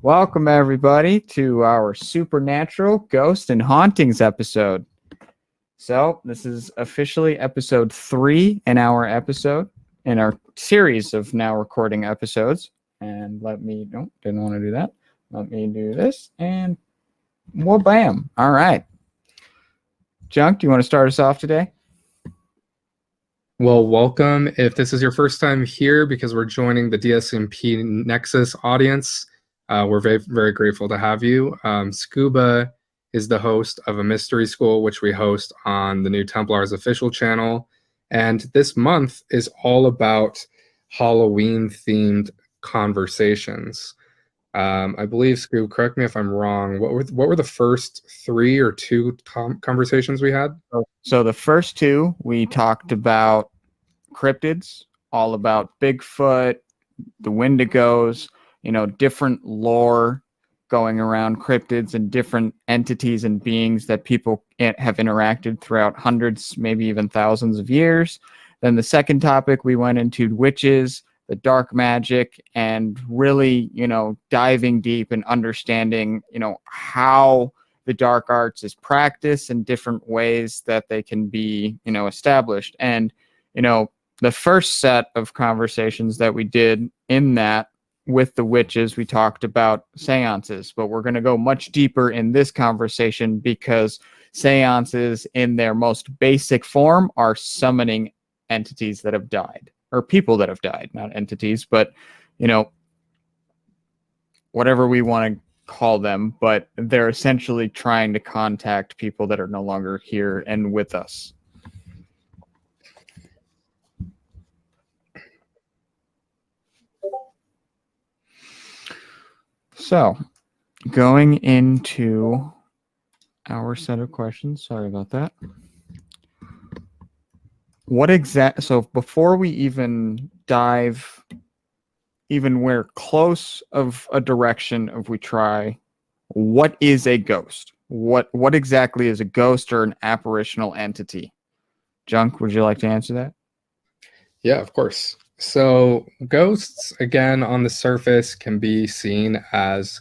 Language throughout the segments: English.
Welcome, everybody, to our Supernatural Ghost and Hauntings episode. So, this is officially episode 3 in our series of now recording episodes. And didn't want to do that. Let me do this, and well, bam. All right. Junk, do you want to start us off today? Well, welcome. If this is your first time here, because we're joining the DSMP Nexus audience, we're very, very grateful to have you. Scuba is the host of a mystery school, which we host on the new Templars official channel. And this month is all about Halloween-themed conversations. I believe, Scoob, correct me if I'm wrong, what were the first 3 or 2 conversations we had? So the first 2, we talked about cryptids, all about Bigfoot, the Wendigos, different lore going around cryptids and different entities and beings that people have interacted throughout hundreds, maybe even thousands of years. Then the second topic, we went into witches, the dark magic, and really, diving deep and understanding, how the dark arts is practiced and different ways that they can be, established. And, the first set of conversations that we did in that with the witches, we talked about seances, but we're going to go much deeper in this conversation because seances in their most basic form are summoning entities that have died, or people that have died, not entities, but, whatever we want to call them, but they're essentially trying to contact people that are no longer here and with us. So, going into our set of questions, sorry about that. So before we even dive where close of a direction of we try, what is a ghost? What exactly is a ghost or an apparitional entity? Junk, would you like to answer that? Yeah, of course. So ghosts, again, on the surface can be seen as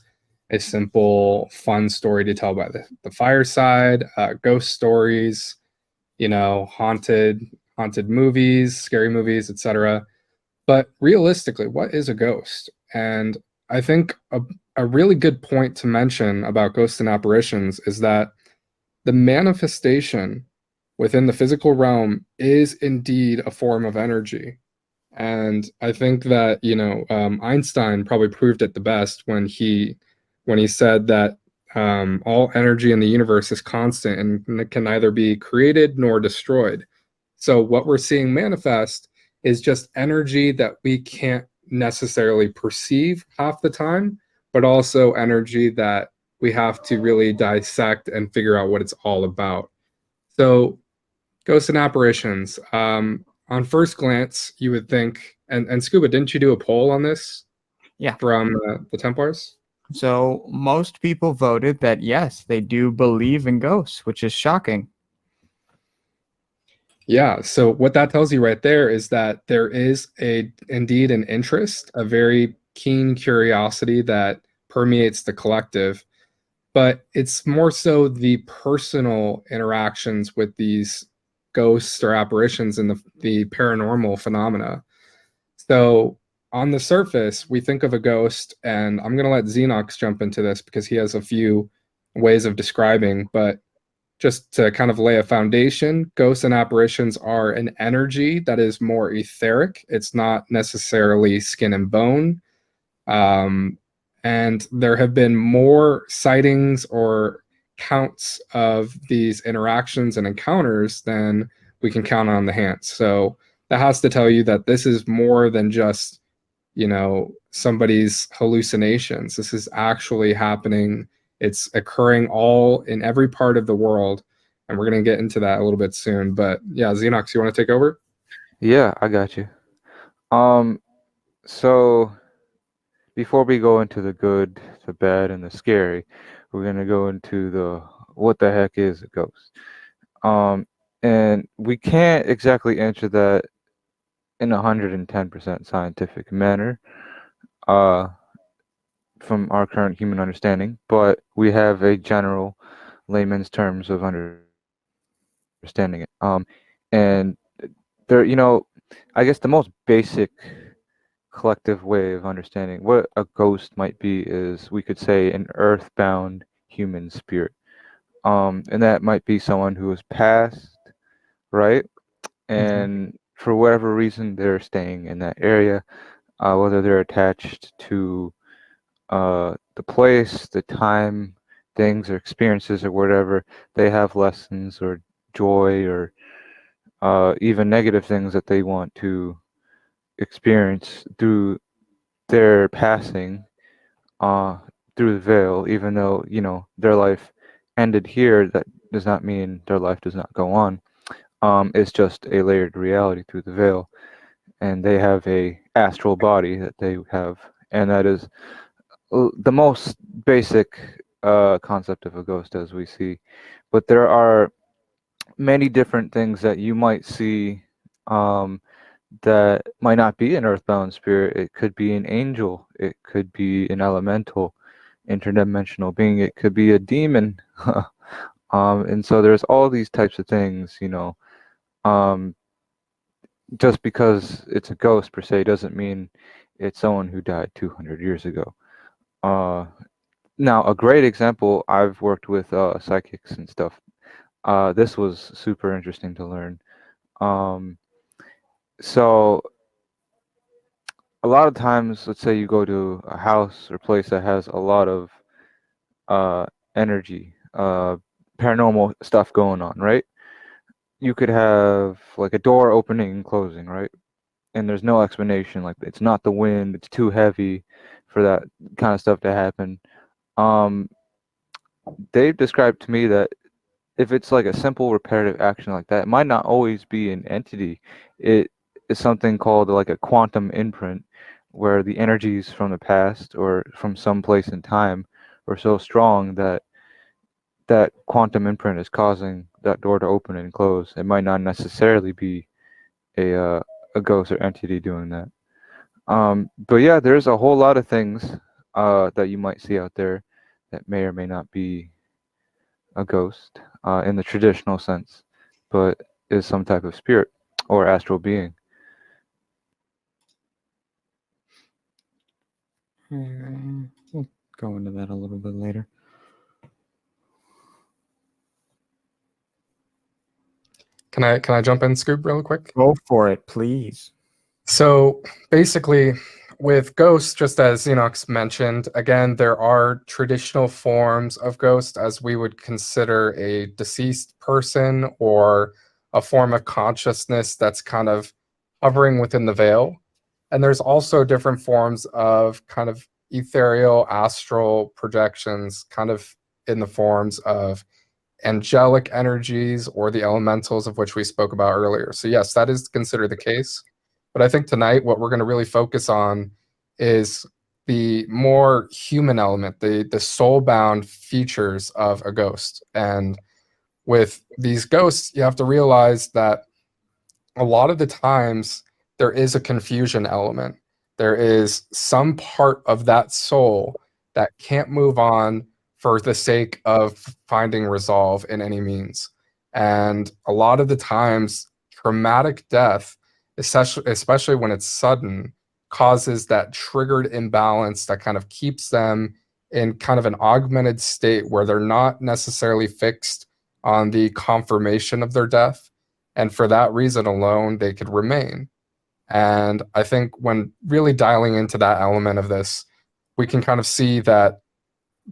a simple, fun story to tell by the fireside, ghost stories, haunted movies, scary movies, etc. But realistically, what is a ghost? And I think a really good point to mention about ghosts and apparitions is that the manifestation within the physical realm is indeed a form of energy. And I think that Einstein probably proved it the best when he said that all energy in the universe is constant and it can neither be created nor destroyed. So what we're seeing manifest is just energy that we can't necessarily perceive half the time, but also energy that we have to really dissect and figure out what it's all about. So ghosts and apparitions. On first glance, you would think, and Scuba, didn't you do a poll on this? Yeah. From the Templars? So most people voted that yes, they do believe in ghosts, which is shocking. Yeah, so what that tells you right there is that there is indeed an interest, a very keen curiosity that permeates the collective, but it's more so the personal interactions with these ghosts or apparitions and the paranormal phenomena. So on the surface, we think of a ghost, and I'm going to let Xenox jump into this because he has a few ways of describing, but just to kind of lay a foundation, ghosts and apparitions are an energy that is more etheric. It's not necessarily skin and bone. And there have been more sightings or counts of these interactions and encounters than we can count on the hands. So that has to tell you that this is more than just, somebody's hallucinations. This is actually happening. It's occurring all in every part of the world. And we're going to get into that a little bit soon. But yeah, Xenox, you want to take over? Yeah, I got you. So before we go into the good, the bad, and the scary, we're gonna go into the what the heck is a ghost. And we can't exactly answer that in 110% scientific manner. from our current human understanding, but we have a general layman's terms of understanding it. And there, I guess the most basic collective way of understanding what a ghost might be is we could say an earthbound human spirit. And that might be someone who has passed, right? And for whatever reason, they're staying in that area, whether they're attached to the place, the time, things, or experiences, or whatever. They have lessons or joy or even negative things that they want to experience through their passing through the veil, even though their life ended here. That does not mean their life does not go on. It's just a layered reality through the veil, and they have a astral body that they have, and that is the most basic concept of a ghost as we see. But there are many different things that you might see that might not be an earthbound spirit. It could be an angel. It could be an elemental, interdimensional being. It could be a demon. And so there's all these types of things, just because it's a ghost per se doesn't mean it's someone who died 200 years ago. Now, a great example, I've worked with psychics and stuff. This was super interesting to learn. So a lot of times, let's say you go to a house or place that has a lot of energy, paranormal stuff going on, right? You could have like a door opening and closing, right? And there's no explanation. Like it's not the wind; it's too heavy for that kind of stuff to happen. Um, they've described to me that if it's like a simple repetitive action like that, it might not always be an entity. It is something called like a quantum imprint, where the energies from the past or from some place in time are so strong that that quantum imprint is causing that door to open and close. It might not necessarily be a ghost or entity doing that. But yeah, there's a whole lot of things that you might see out there that may or may not be a ghost in the traditional sense, but is some type of spirit or astral being. We'll go into that a little bit later. Can I jump in, Scoop, real quick? Go for it, please. So basically, with ghosts, just as Enox mentioned, again, there are traditional forms of ghost as we would consider a deceased person or a form of consciousness that's kind of hovering within the veil. And there's also different forms of kind of ethereal astral projections, kind of in the forms of angelic energies or the elementals of which we spoke about earlier. So yes, that is considered the case. But I think tonight what we're going to really focus on is the more human element, the soul-bound features of a ghost. And with these ghosts, you have to realize that a lot of the times there is a confusion element. There is some part of that soul that can't move on for the sake of finding resolve in any means. And a lot of the times, traumatic death, especially when it's sudden, causes that triggered imbalance that kind of keeps them in kind of an augmented state where they're not necessarily fixed on the confirmation of their death. And for that reason alone, they could remain. And I think when really dialing into that element of this, we can kind of see that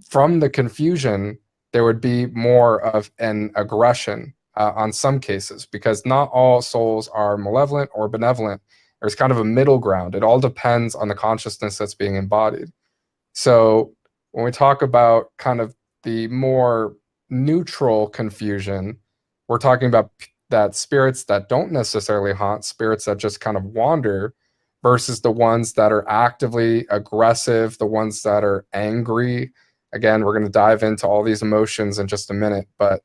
from the confusion, there would be more of an aggression on some cases, because not all souls are malevolent or benevolent. There's kind of a middle ground. It all depends on the consciousness that's being embodied. So when we talk about kind of the more neutral confusion, we're talking about that spirits that don't necessarily haunt, spirits that just kind of wander, versus the ones that are actively aggressive, the ones that are angry. Again, we're going to dive into all these emotions in just a minute, but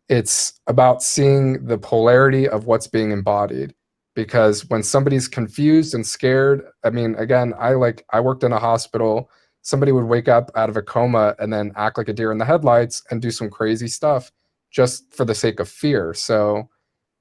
it's about seeing the polarity of what's being embodied. Because when somebody's confused and scared, I mean, again, I worked in a hospital somebody would wake up out of a coma and then act like a deer in the headlights and do some crazy stuff just for the sake of fear. So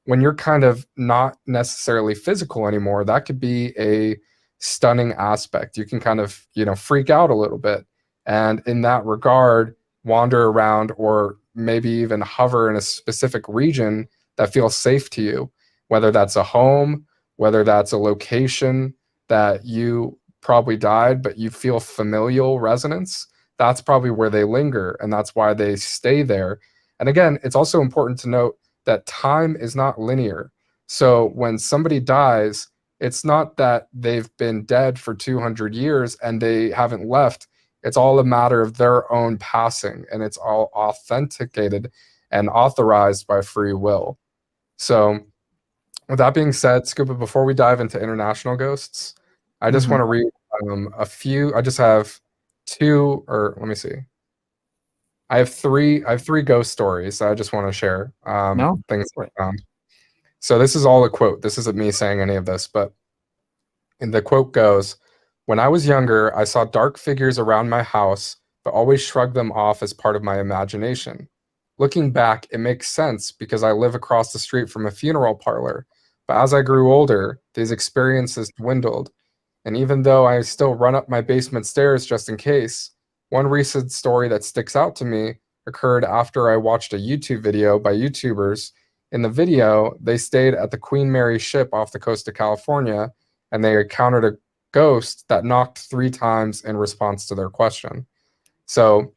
when you're kind of not necessarily physical anymore, that could be a stunning aspect. You can kind of, freak out a little bit. And in that regard, wander around or maybe even hover in a specific region that feels safe to you, whether that's a home, whether that's a location that you probably died, but you feel familial resonance. That's probably where they linger, and that's why they stay there. And again, it's also important to note that time is not linear. So when somebody dies, it's not that they've been dead for 200 years and they haven't left. It's all a matter of their own passing, and it's all authenticated and authorized by free will. So with that being said, Scuba, before we dive into international ghosts, I just want to read a few. I just have two, or let me see. I have three ghost stories that I just want to share. No? Things I found. So this is all a quote. This isn't me saying any of this, but the quote goes, "When I was younger, I saw dark figures around my house, but always shrugged them off as part of my imagination. Looking back, it makes sense because I live across the street from a funeral parlor. But as I grew older, these experiences dwindled. And even though I still run up my basement stairs just in case, one recent story that sticks out to me occurred after I watched a YouTube video by YouTubers. In the video, they stayed at the Queen Mary ship off the coast of California, and they encountered a ghost that knocked 3 times in response to their question." So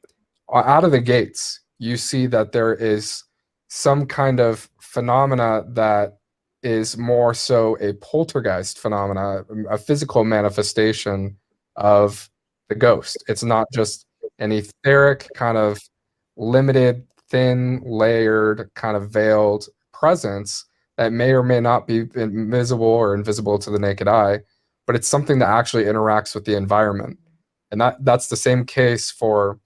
out of the gates, you see that there is some kind of phenomena that is more so a poltergeist phenomena, a physical manifestation of the ghost. It's not just an etheric kind of limited, thin, layered, kind of veiled presence that may or may not be invisible or invisible to the naked eye, but it's something that actually interacts with the environment. And that's the same case for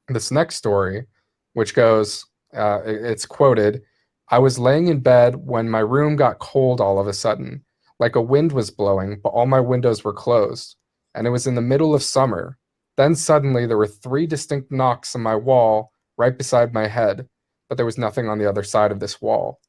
this next story, which goes, it's quoted, "I was laying in bed when my room got cold all of a sudden, like a wind was blowing, but all my windows were closed. And it was in the middle of summer. Then suddenly there were 3 distinct knocks on my wall right beside my head, but there was nothing on the other side of this wall."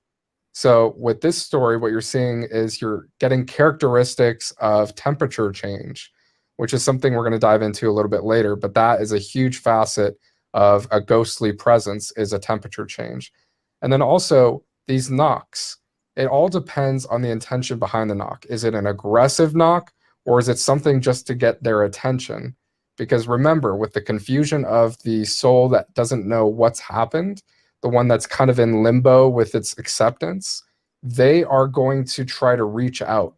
So with this story, what you're seeing is you're getting characteristics of temperature change, which is something we're going to dive into a little bit later, but that is a huge facet of a ghostly presence, is a temperature change. And then also these knocks, it all depends on the intention behind the knock. Is it an aggressive knock, or is it something just to get their attention? Because remember, with the confusion of the soul that doesn't know what's happened, the one that's kind of in limbo with its acceptance, they are going to try to reach out.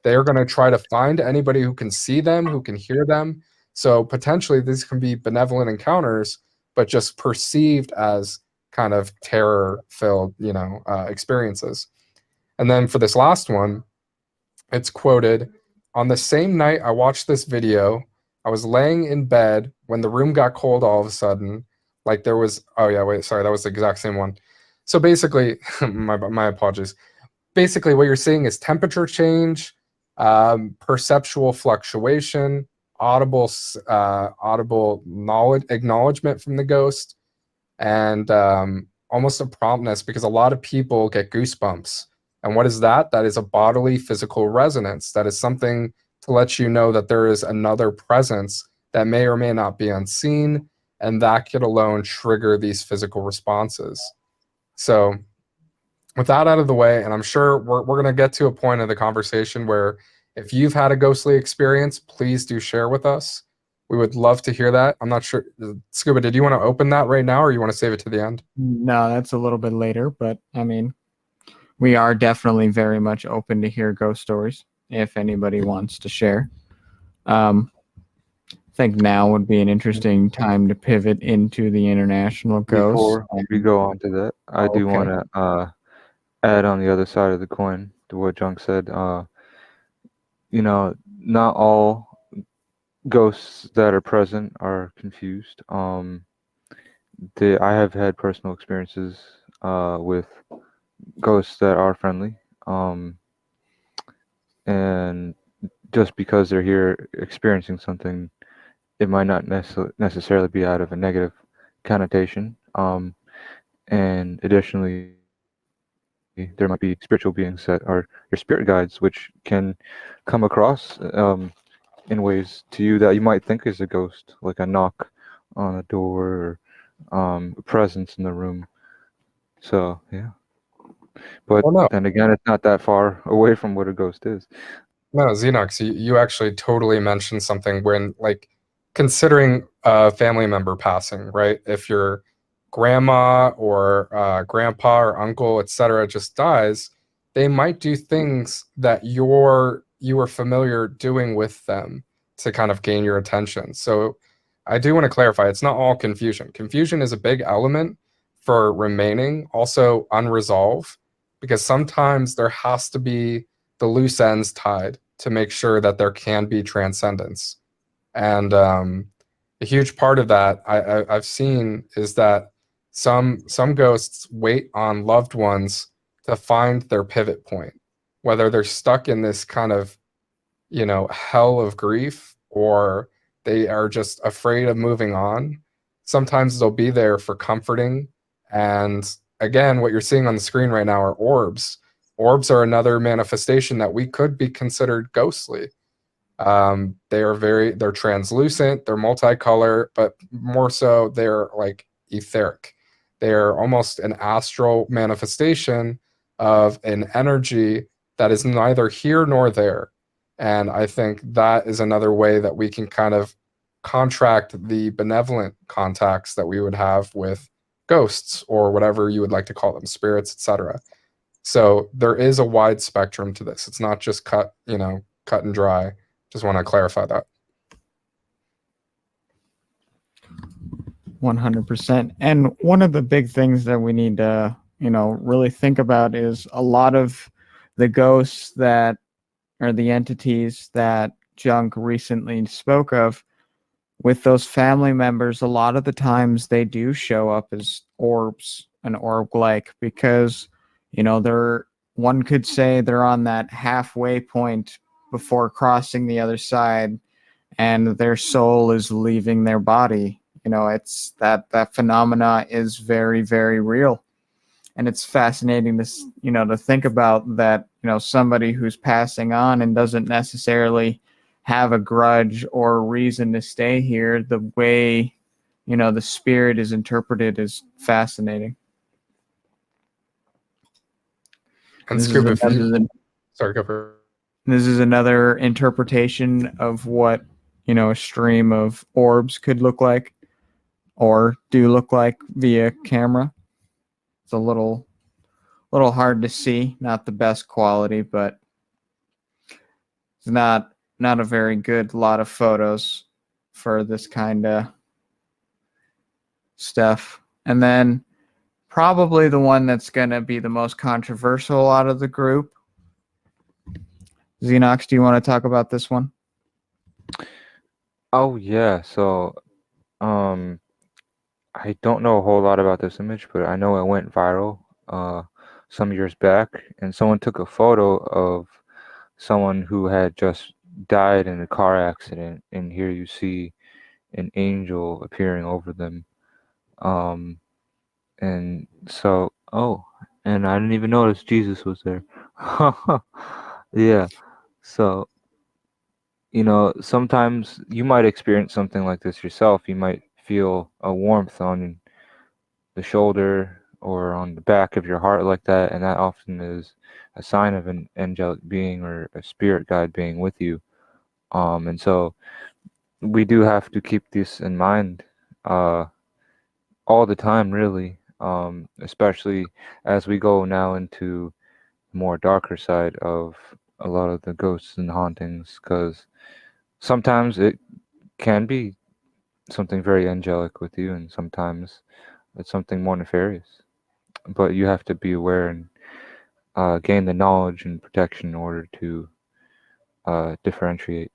They're going to try to find anybody who can see them, who can hear them. So potentially these can be benevolent encounters, but just perceived as kind of terror-filled, experiences. And then for this last one, it's quoted, "On the same night I watched this video, I was laying in bed when the room got cold all of a sudden. Like there was, oh yeah, wait, sorry, that was the exact same one." So basically, my apologies. Basically, what you're seeing is temperature change, perceptual fluctuation, audible knowledge acknowledgement from the ghost, and almost a promptness, because a lot of people get goosebumps. And what is that? That is a bodily physical resonance. That is something to let you know that there is another presence that may or may not be unseen, and that could alone trigger these physical responses. So with that out of the way, and I'm sure we're going to get to a point of the conversation where if you've had a ghostly experience, please do share with us. We would love to hear that. I'm not sure. Scuba, did you want to open that right now, or you want to save it to the end? No, that's a little bit later, but I mean, we are definitely very much open to hear ghost stories if anybody wants to share. I think now would be an interesting time to pivot into the international ghosts. Before we go on to that, I do Okay. want to add on the other side of the coin to what Junk said. Not all ghosts that are present are confused. I have had personal experiences with ghosts that are friendly, and just because they're here experiencing something it might not necessarily be out of a negative connotation. And additionally, there might be spiritual beings that are your spirit guides, which can come across in ways to you that you might think is a ghost, like a knock on a door or a presence in the room. So yeah, but Well, no, then again, it's not that far away from what a ghost is. no, Xenox, you actually totally mentioned something when, like, considering a family member passing, right? If your grandma or grandpa or uncle, etc., just dies, they might do things that you were familiar doing with them to kind of gain your attention. So I do want to clarify, it's not all confusion. Confusion is a big element for remaining, also unresolved, because sometimes there has to be the loose ends tied to make sure that there can be transcendence. And a huge part of that I've seen is that some ghosts wait on loved ones to find their pivot point, whether they're stuck in this kind of, hell of grief, or they are just afraid of moving on. Sometimes they'll be there for comforting. And again, what you're seeing on the screen right now are orbs. Orbs are another manifestation that we could be considered ghostly. They're translucent, they're multicolor, but more so they're like etheric. They're almost an astral manifestation of an energy that is neither here nor there. And I think that is another way that we can kind of contract the benevolent contacts that we would have with ghosts, or whatever you would like to call them, spirits, etc. So there is a wide spectrum to this. It's not just cut and dry. Just want to clarify that. 100%. And one of the big things that we need to, really think about is a lot of the ghosts that or the entities that Junk recently spoke of with those family members. A lot of the times they do show up as orbs and orb-like because, they're, one could say they're on that halfway point before crossing the other side, and their soul is leaving their body. It's that phenomena is very, very real. And it's fascinating to think about that, somebody who's passing on and doesn't necessarily have a grudge or reason to stay here, the way, the spirit is interpreted is fascinating. And This is Scoop, another, go for this is another interpretation of what, a stream of orbs could look like or do look like via camera. It's a little hard to see, not the best quality, but it's not a very good lot of photos for this kind of stuff. And then probably the one that's going to be the most controversial out of the group. Xenox, do you want to talk about this one? Oh yeah, so I don't know a whole lot about this image, but I know it went viral some years back, and someone took a photo of someone who had just died in a car accident, and here you see an angel appearing over them. And so, and I didn't even notice Jesus was there. Yeah. So, sometimes you might experience something like this yourself. You might feel a warmth on the shoulder or on the back of your heart like that, and that often is a sign of an angelic being or a spirit guide being with you. And so we do have to keep this in mind all the time, really, especially as we go now into the more darker side of a lot of the ghosts and hauntings, because sometimes it can be something very angelic with you, and sometimes it's something more nefarious. But you have to be aware and gain the knowledge and protection in order to differentiate.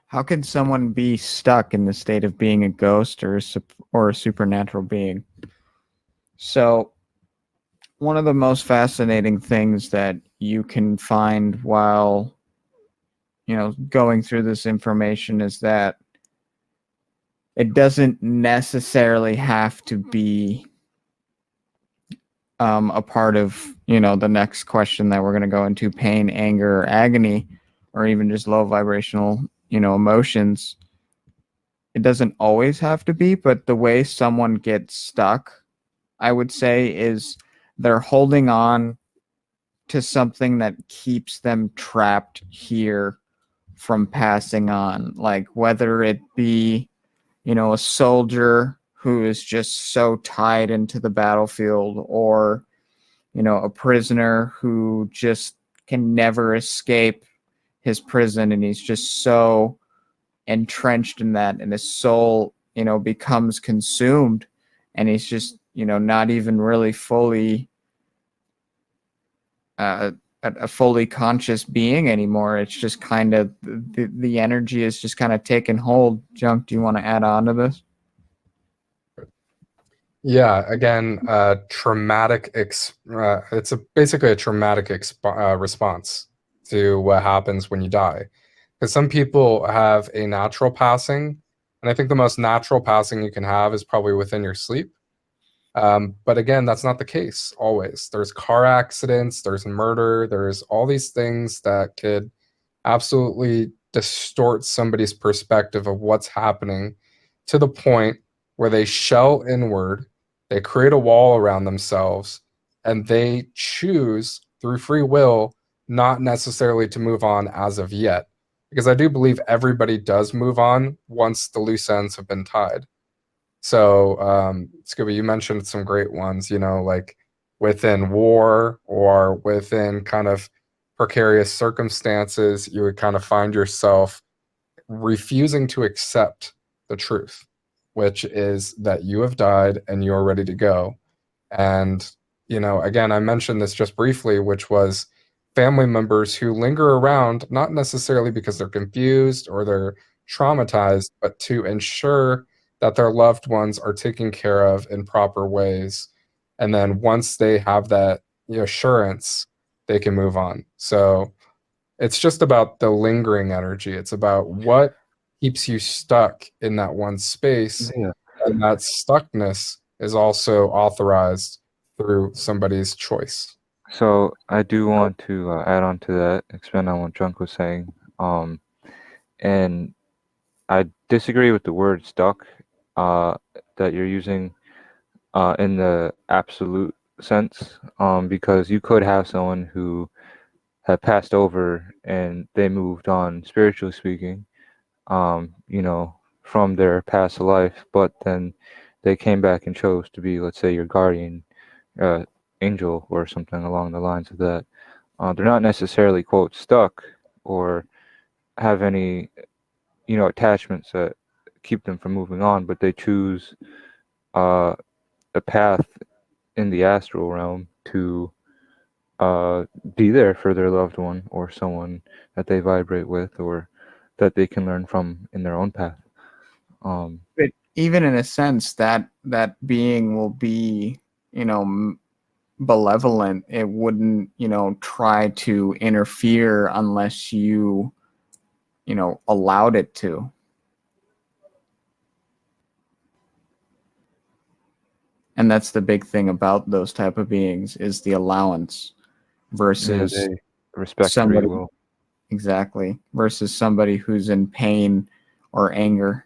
How can someone be stuck in the state of being a ghost or a supernatural being? So one of the most fascinating things that you can find while, going through this information is that it doesn't necessarily have to be a part of, the next question that we're going to go into, pain, anger, or agony, or even just low vibrational, emotions. It doesn't always have to be, but the way someone gets stuck, I would say, is they're holding on to something that keeps them trapped here from passing on. Like whether it be, a soldier who is just so tied into the battlefield, or, a prisoner who just can never escape his prison, and he's just so entrenched in that, and his soul, becomes consumed, and he's just, not even really fully a fully conscious being anymore. It's just kind of the energy is just kind of taken hold. Junk, do you want to add on to this? Yeah, again, traumatic. Basically a traumatic response to what happens when you die. Because some people have a natural passing, and I think the most natural passing you can have is probably within your sleep. But again, that's not the case always. There's car accidents, there's murder, there's all these things that could absolutely distort somebody's perspective of what's happening, to the point where they shell inward, they create a wall around themselves, and they choose through free will not necessarily to move on as of yet. Because I do believe everybody does move on once the loose ends have been tied. So, Scooby, you mentioned some great ones, like within war or within kind of precarious circumstances, you would kind of find yourself refusing to accept the truth, which is that you have died and you're ready to go. And, again, I mentioned this just briefly, which was family members who linger around, not necessarily because they're confused or they're traumatized, but to ensure that their loved ones are taken care of in proper ways. And then once they have that assurance, they can move on. So it's just about the lingering energy. It's about what keeps you stuck in that one space. Yeah. And that stuckness is also authorized through somebody's choice. So I do want to add on to that, expand on what Junk was saying. And I disagree with the word stuck that you're using in the absolute sense, because you could have someone who had passed over and they moved on, spiritually speaking, from their past life, but then they came back and chose to be, let's say, your guardian angel or something along the lines of that. They're not necessarily, quote, stuck or have any, attachments that keep them from moving on, but they choose a path in the astral realm to be there for their loved one or someone that they vibrate with or that they can learn from in their own path. But even in a sense, that being will be, benevolent. It wouldn't, try to interfere unless you, allowed it to. And that's the big thing about those type of beings, is the allowance versus They respect somebody, free will. exactly, versus somebody who's in pain or anger.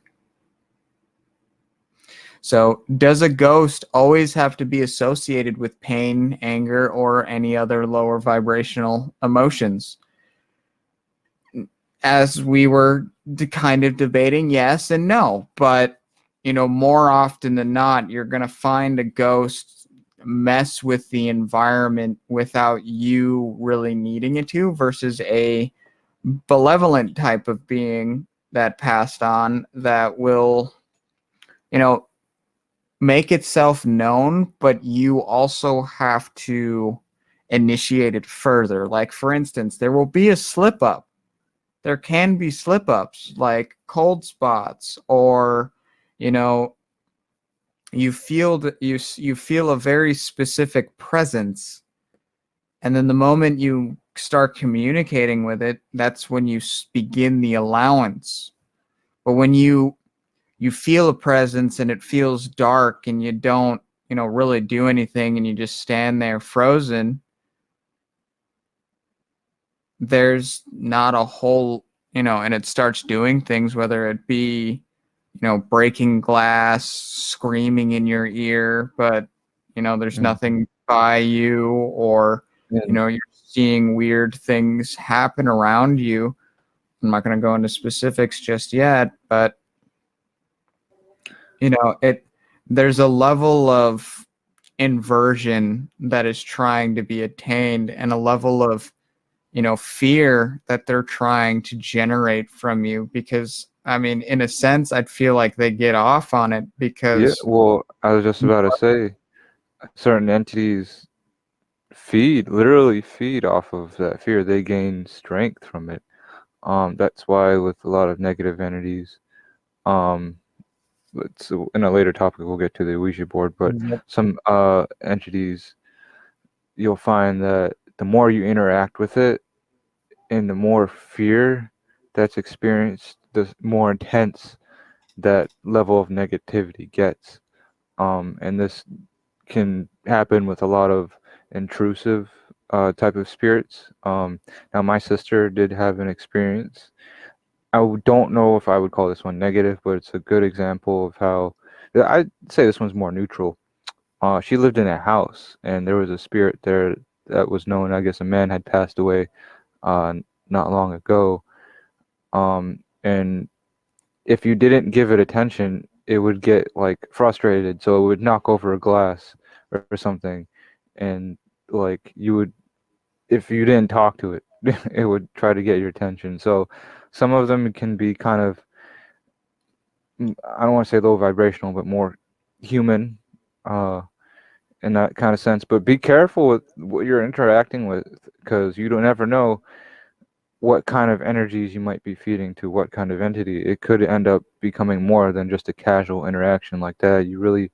So does a ghost always have to be associated with pain, anger, or any other lower vibrational emotions? As we were kind of debating, yes and no. But, more often than not, you're going to find a ghost mess with the environment without you really needing it to, versus a benevolent type of being that passed on that will, make itself known, but you also have to initiate it further. Like, for instance, there will be a slip up. There can be slip ups like cold spots, or, you feel you feel a very specific presence, and then the moment you start communicating with it, that's when you begin the allowance. But when you feel a presence and it feels dark and you don't, really do anything and you just stand there frozen, there's not a whole, and it starts doing things, whether it be, breaking glass, screaming in your ear, but, there's Mm. nothing by you, or, And you're seeing weird things happen around you. I'm not going to go into specifics just yet, but, there's a level of inversion that is trying to be attained, and a level of fear that they're trying to generate from you, because I mean, in a sense, I'd feel like they get off on it yeah, because well, I was just about to say certain entities literally feed off of that fear. They gain strength from it. That's why with a lot of negative entities, um, in a later topic we'll get to the Ouija board, but some entities, you'll find that the more you interact with it and the more fear that's experienced, the more intense that level of negativity gets. And this can happen with a lot of intrusive type of spirits. Now, my sister did have an experience. Don't know if I would call this one negative, but it's a good example of how I'd say this one's more neutral. She lived in a house, and there was a spirit there that was known. I guess a man had passed away uh, not long ago. And if you didn't give it attention, it would get like frustrated, so it would knock over a glass or something, and like you would, if you didn't talk to it, it would try to get your attention. So some of them can be kind of, I don't want to say low vibrational, but more human, uh, in that kind of sense. But be careful with what you're interacting with, because you don't ever know what kind of energies you might be feeding to what kind of entity. It could end up becoming more than just a casual interaction like that. You really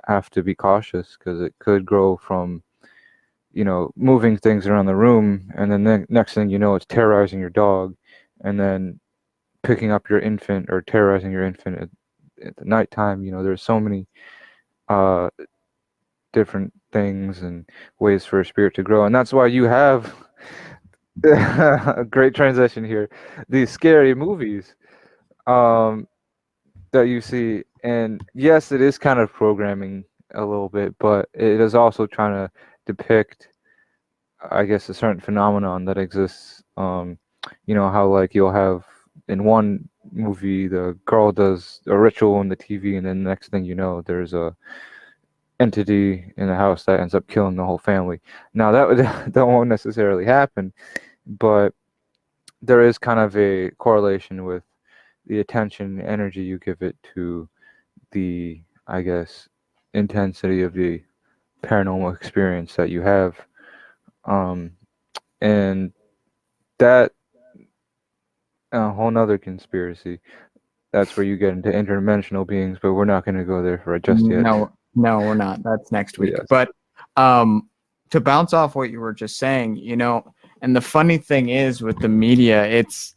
have to be cautious, because it could grow from, moving things around the room, and then the next thing you know, it's terrorizing your dog, and then picking up your infant or terrorizing your infant at the nighttime. There's so many uh, different things and ways for a spirit to grow, and that's why you have a great transition here. These scary movies um, that you see, and yes, it is kind of programming a little bit, but it is also trying to depict, I guess, a certain phenomenon that exists. How like you'll have in one movie the girl does a ritual on the TV, and then the next thing you know, there's a entity in the house that ends up killing the whole family. Now that won't necessarily happen, but there is kind of a correlation with the attention and energy you give it to the, I guess, intensity of the paranormal experience that you have. Um, and that, a whole nother conspiracy. That's where you get into interdimensional beings, but we're not going to go there for just yet. no, we're not. That's next week. Yes. But to bounce off what you were just saying, and the funny thing is with the media, it's,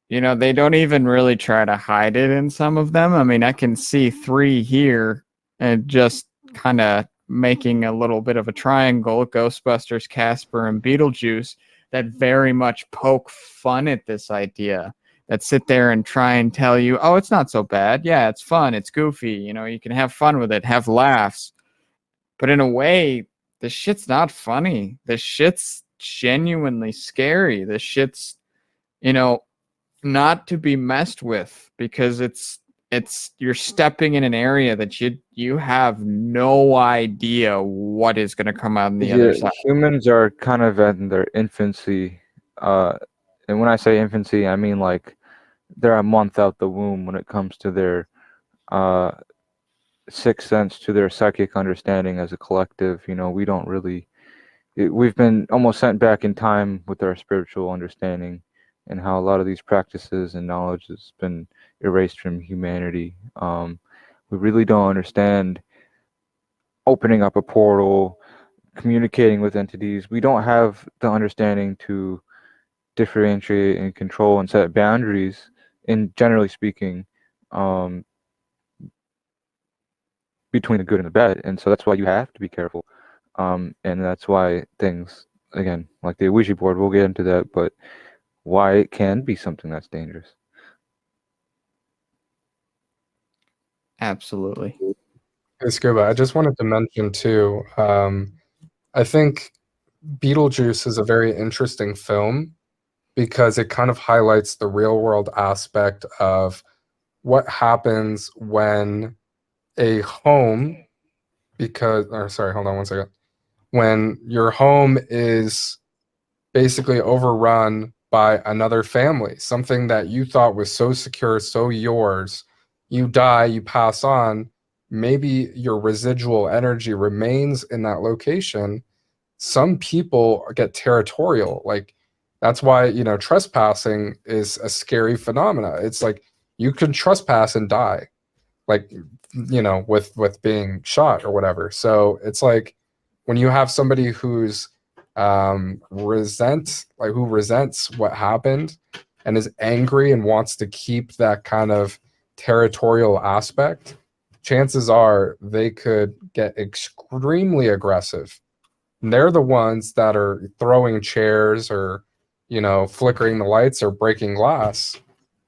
they don't even really try to hide it in some of them. I mean, I can see 3 here and just kind of making a little bit of a triangle: Ghostbusters, Casper, and Beetlejuice, that very much poke fun at this idea, that sit there and try and tell you, oh, it's not so bad. Yeah, it's fun. It's goofy. You can have fun with it, have laughs. But in a way, this shit's not funny. This shit's genuinely scary. This shit's, you know, not to be messed with, because it's you're stepping in an area that you have no idea what is going to come out on the other side. Humans are kind of in their infancy. And when I say infancy, I mean like they're a month out the womb when it comes to their uh, sixth sense, to their psychic understanding as a collective. We don't really, we've been almost sent back in time with our spiritual understanding, and how a lot of these practices and knowledge has been erased from humanity. We really don't understand opening up a portal, communicating with entities. We don't have the understanding to differentiate and control and set boundaries, in generally speaking, um, between the good and the bad. And so that's why you have to be careful. And that's why things, again, like the Ouija board, we'll get into that, but why it can be something that's dangerous. Absolutely. Hey, Scuba, I just wanted to mention too, I think Beetlejuice is a very interesting film because it kind of highlights the real world aspect of what happens when a home, or sorry, hold on one second. When your home is basically overrun by another family, something that you thought was so secure, so yours, you die, you pass on, maybe your residual energy remains in that location. Some people get territorial. Like, that's why, trespassing is a scary phenomena. It's like you can trespass and die, like, with being shot or whatever. So it's like when you have somebody who's who resents what happened and is angry and wants to keep that kind of territorial aspect, chances are they could get extremely aggressive. And they're the ones that are throwing chairs or, flickering the lights or breaking glass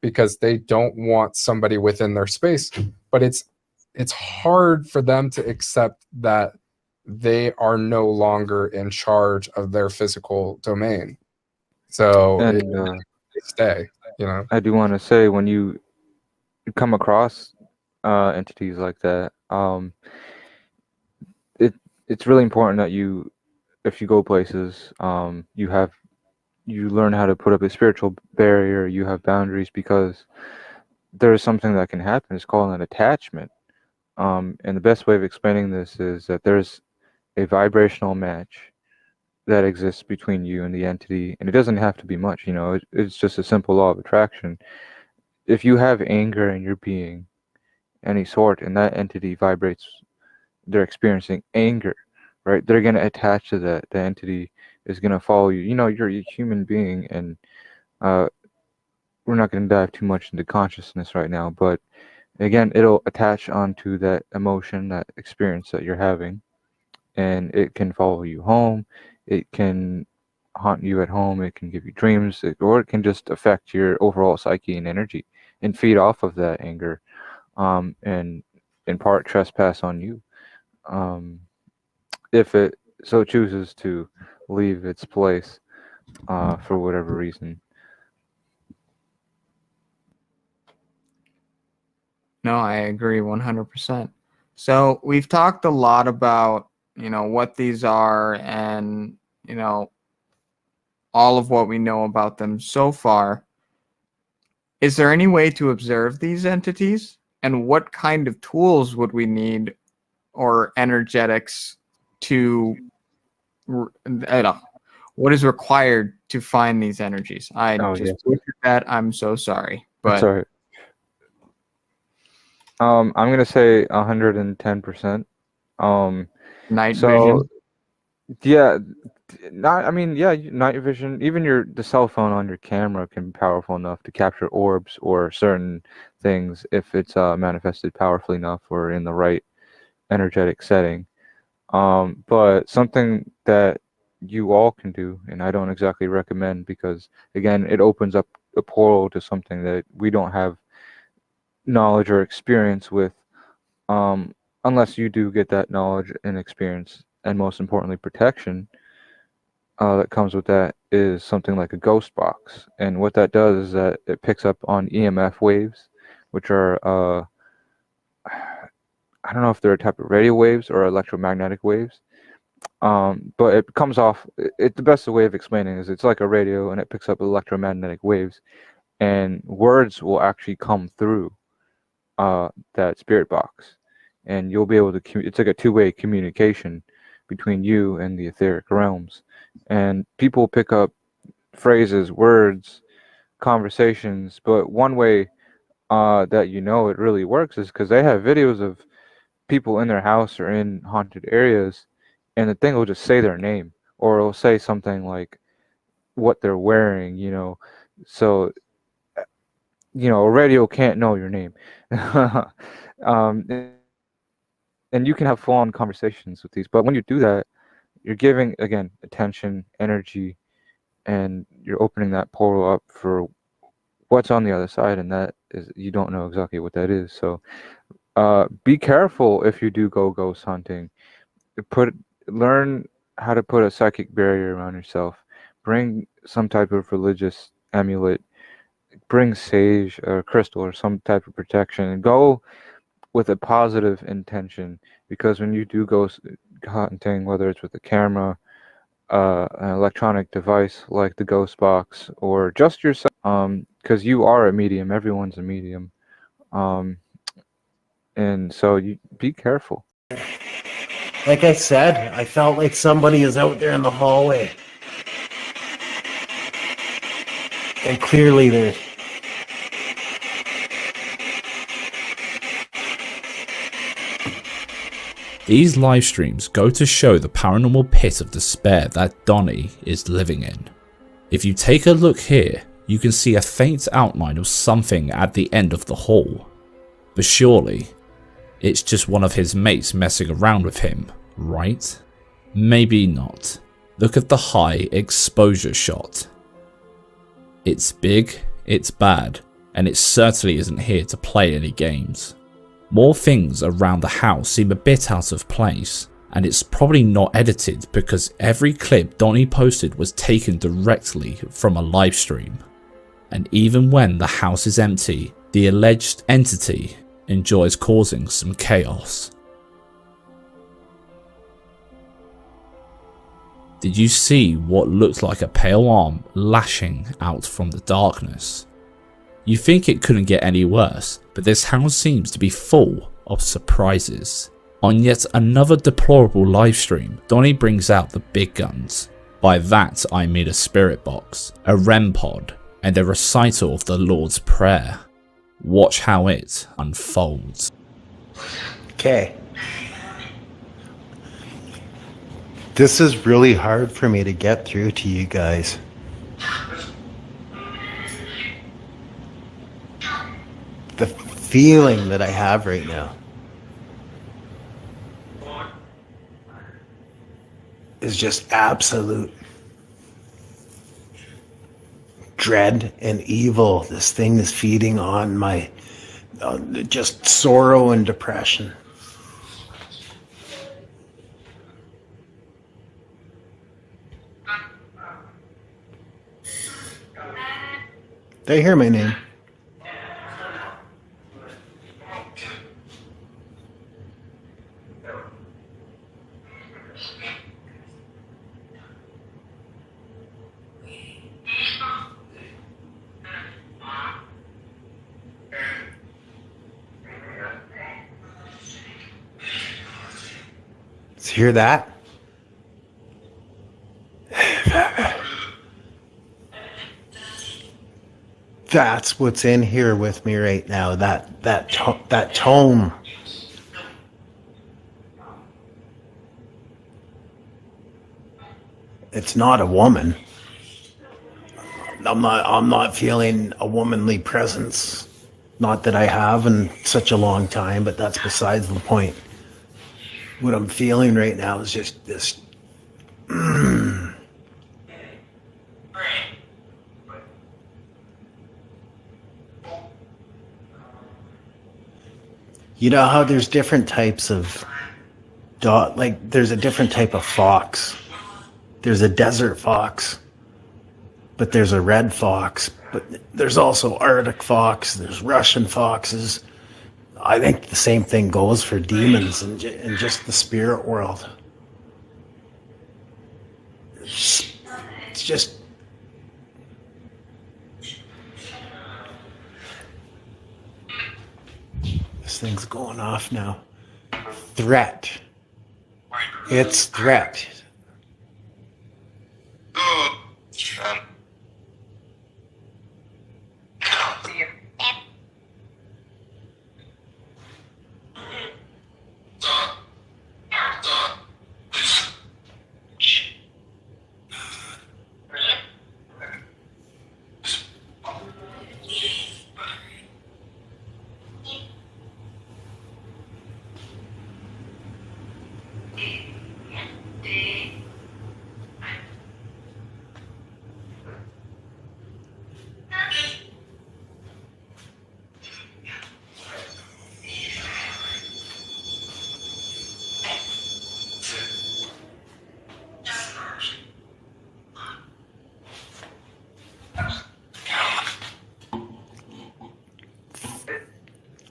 because they don't want somebody within their space. But it's hard for them to accept that they are no longer in charge of their physical domain. So And they stay. I do want to say, when you come across entities like that, it it's really important that you, if you go places, you learn how to put up a spiritual barrier. You have boundaries, because there is something that can happen. It's called an attachment. And the best way of explaining this is that there's a vibrational match that exists between you and the entity, and it doesn't have to be much. It's just a simple law of attraction. If you have anger in your being, any sort, and that entity vibrates, they're experiencing anger, right? They're going to attach to that. The entity is going to follow you. You're a human being, and uh, we're not going to dive too much into consciousness right now, but again, it'll attach onto that emotion, that experience that you're having, and it can follow you home. It can haunt you at home. It can give you dreams, or it can just affect your overall psyche and energy and feed off of that anger, and in part trespass on you, if it so chooses to leave its place, for whatever reason. No, I agree 100%. So we've talked a lot about, what these are and, all of what we know about them so far. Is there any way to observe these entities? And what kind of tools would we need, or energetics to, I don't know, what is required to find these energies? I Oh, just yes. butchered that. I'm so sorry. That's But all right. I'm gonna say 110%. night So vision. yeah, night vision. Even the cell phone on your camera can be powerful enough to capture orbs or certain things if it's manifested powerfully enough or in the right energetic setting. But something that you all can do, and I don't exactly recommend, because again, it opens up a portal to something that we don't have knowledge or experience with, unless you do get that knowledge and experience, and most importantly, protection that comes with that, is something like a ghost box. And what that does is that it picks up on EMF waves, which are I don't know if they're a type of radio waves or electromagnetic waves. But it comes off. The best way of explaining is it's like a radio, and it picks up electromagnetic waves, and words will actually come through that spirit box, and you'll be able to. It's like a two-way communication between you and the etheric realms, and people pick up phrases, words, conversations. But one way that you know it really works is because they have videos of people in their house or in haunted areas, and the thing will just say their name, or it'll say something like what they're wearing, you know. So, a radio can't know your name. And you can have full-on conversations with these, but when you do that, you're giving, again, attention, energy, and you're opening that portal up for what's on the other side, and that is, you don't know exactly what that is. So be careful if you do go ghost hunting. Learn how to put a psychic barrier around yourself. Bring some type of religious amulet. Bring sage or crystal or some type of protection, and go with a positive intention. Because when you do go hunting, whether it's with a camera, an electronic device like the ghost box, or just yourself, because you are a medium. Everyone's a medium. Um, and so you be careful. Like I said, I felt like somebody is out there in the hallway. And clearly there's... These live streams go to show the paranormal pit of despair that Donnie is living in. If you take a look here, you can see a faint outline of something at the end of the hall. But surely, it's just one of his mates messing around with him, right? Maybe not. Look at the high exposure shot. It's big, it's bad, and it certainly isn't here to play any games. More things around the house seem a bit out of place, and it's probably not edited because every clip Donnie posted was taken directly from a live stream. And even when the house is empty, the alleged entity enjoys causing some chaos. Did you see what looked like a pale arm lashing out from the darkness? You think it couldn't get any worse, but this house seems to be full of surprises. On yet another deplorable livestream, Donnie brings out the big guns. By that I mean a spirit box, a REM pod, and a recital of the Lord's Prayer. Watch how it unfolds. Okay. This is really hard for me to get through to you guys. The feeling that I have right now is just absolute dread and evil. This thing is feeding on my just sorrow and depression. They hear my name. Hear that? That's what's in here with me right now. That tone. It's not a woman. I'm not feeling a womanly presence. Not that I have in such a long time, but that's besides the point. What I'm feeling right now is just this. You know how there's different types of dog, like there's a different type of fox. There's a desert fox, but there's a red fox, but there's also Arctic fox, there's Russian foxes. I think the same thing goes for demons and just the spirit world. It's just... This thing's going off now. Threat. It's threat.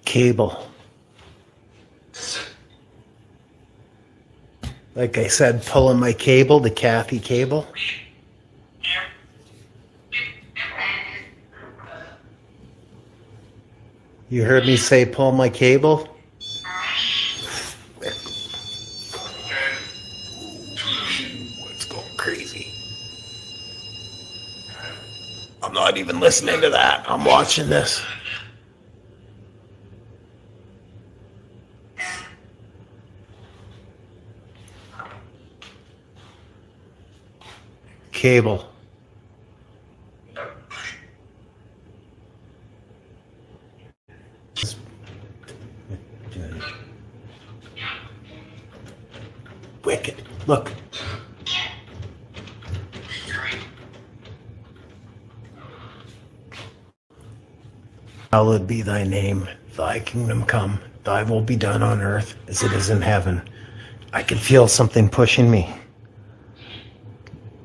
Cable. Like I said, pulling my cable, the Kathy cable. You heard me say pull my cable? What's going crazy? I'm not even listening to that. I'm watching this. Cable. Wicked. Look. Hallowed be thy name. Thy kingdom come. Thy will be done on earth as it is in heaven. I can feel something pushing me.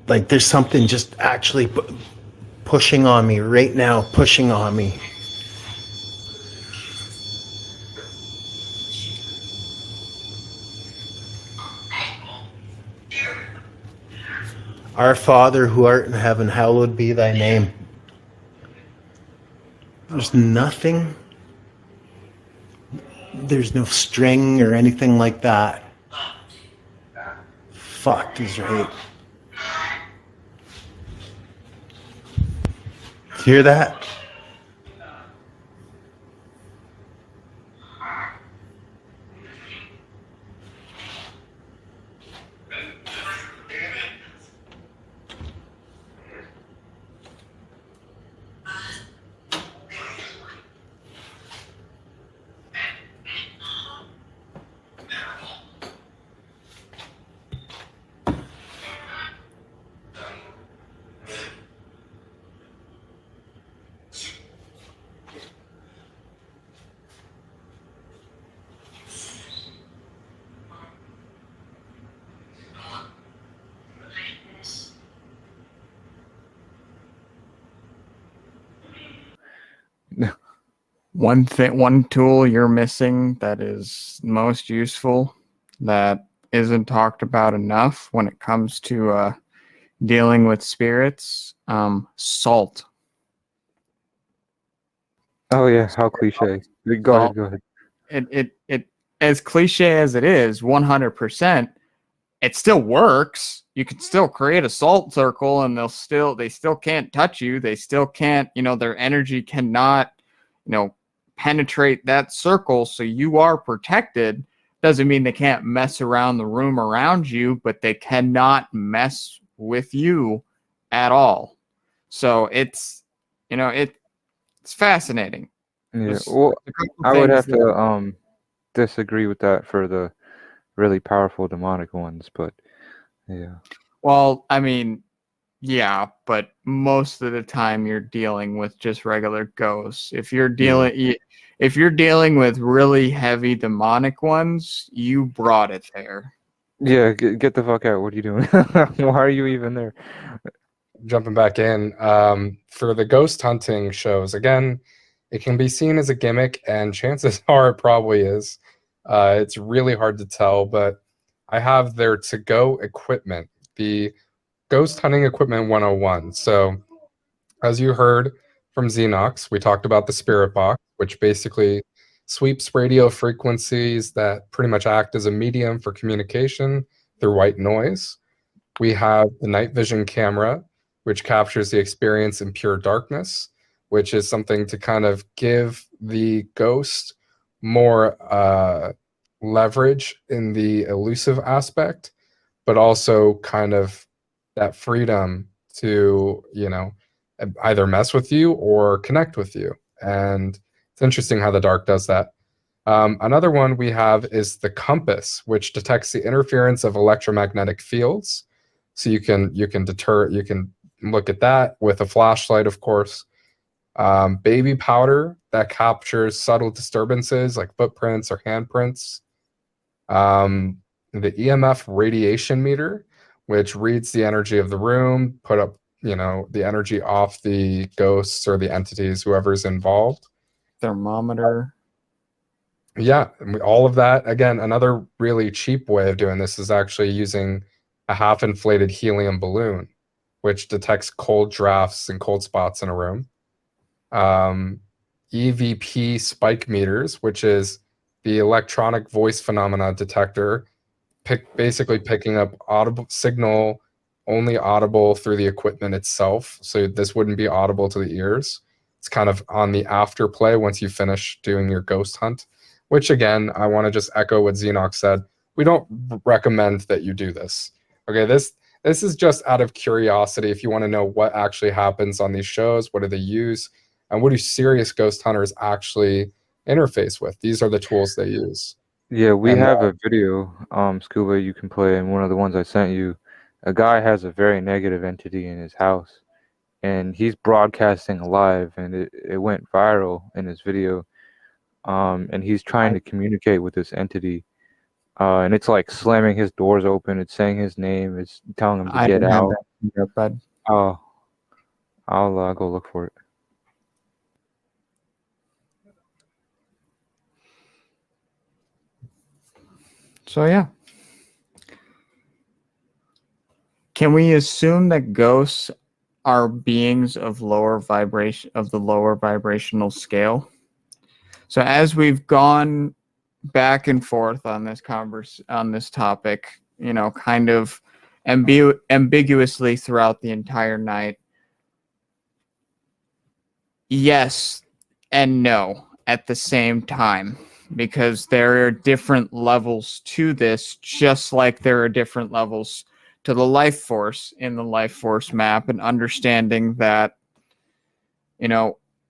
Like there's something just actually pushing on me right now, pushing on me. Our Father who art in heaven, hallowed be thy name. There's nothing, there's no string or anything like that. Fuck is right. Hear that? One tool you're missing that is most useful that isn't talked about enough when it comes to dealing with spirits, salt. Oh yeah, how cliche. Go ahead, Salt. go ahead. It as cliche as it is, 100%, it still works. You can still create a salt circle and they still can't touch you. They still can't, their energy cannot, penetrate that circle, so you are protected. Doesn't mean they can't mess around the room around you, but they cannot mess with you at all. So it's fascinating. Yeah. There's Well, a couple I would things have to disagree with that for the really powerful demonic ones, but yeah. Well, I mean, yeah, but most of the time you're dealing with just regular ghosts. If you're dealing with really heavy demonic ones, you brought it there. Yeah, get the fuck out. What are you doing? Why are you even there? Jumping back in, for the ghost hunting shows, again, it can be seen as a gimmick, and chances are it probably is. It's really hard to tell, but I have their to-go equipment, the Ghost Hunting Equipment 101. So, as you heard from Xenox, we talked about the Spirit Box, which basically sweeps radio frequencies that pretty much act as a medium for communication through white noise. We have the night vision camera, which captures the experience in pure darkness, which is something to kind of give the ghost more leverage in the elusive aspect, but also kind of that freedom to, either mess with you or connect with you. And it's interesting how the dark does that. Another one we have is the compass, which detects the interference of electromagnetic fields. So you can look at that with a flashlight, of course. Baby powder that captures subtle disturbances like footprints or handprints. The EMF radiation meter, which reads the energy of the room, put up, the energy off the ghosts or the entities, whoever's involved. Thermometer. Yeah, all of that. Again, another really cheap way of doing this is actually using a half inflated helium balloon, which detects cold drafts and cold spots in a room. EVP spike meters, which is the electronic voice phenomena detector, basically picking up audible signal only audible through the equipment itself. So this wouldn't be audible to the ears. It's kind of on the afterplay once you finish doing your ghost hunt, which again, I want to just echo what Xenox said. We don't recommend that you do this. Okay, this is just out of curiosity. If you want to know what actually happens on these shows, what do they use, and what do serious ghost hunters actually interface with? These are the tools they use. Yeah, we And have a video, Scuba, you can play, and one of the ones I sent you. A guy has a very negative entity in his house, and he's broadcasting live, and it went viral in his video. And he's trying to communicate with this entity, and it's like slamming his doors open. It's saying his name. It's telling him to I get didn't have out. that here, bud. Oh, I'll go look for it. So yeah. Can we assume that ghosts are beings of the lower vibrational scale? So as we've gone back and forth on this on this topic, kind of ambiguously throughout the entire night, yes and no at the same time, because there are different levels to this, just like there are different levels to the life force in the life force map, and understanding that,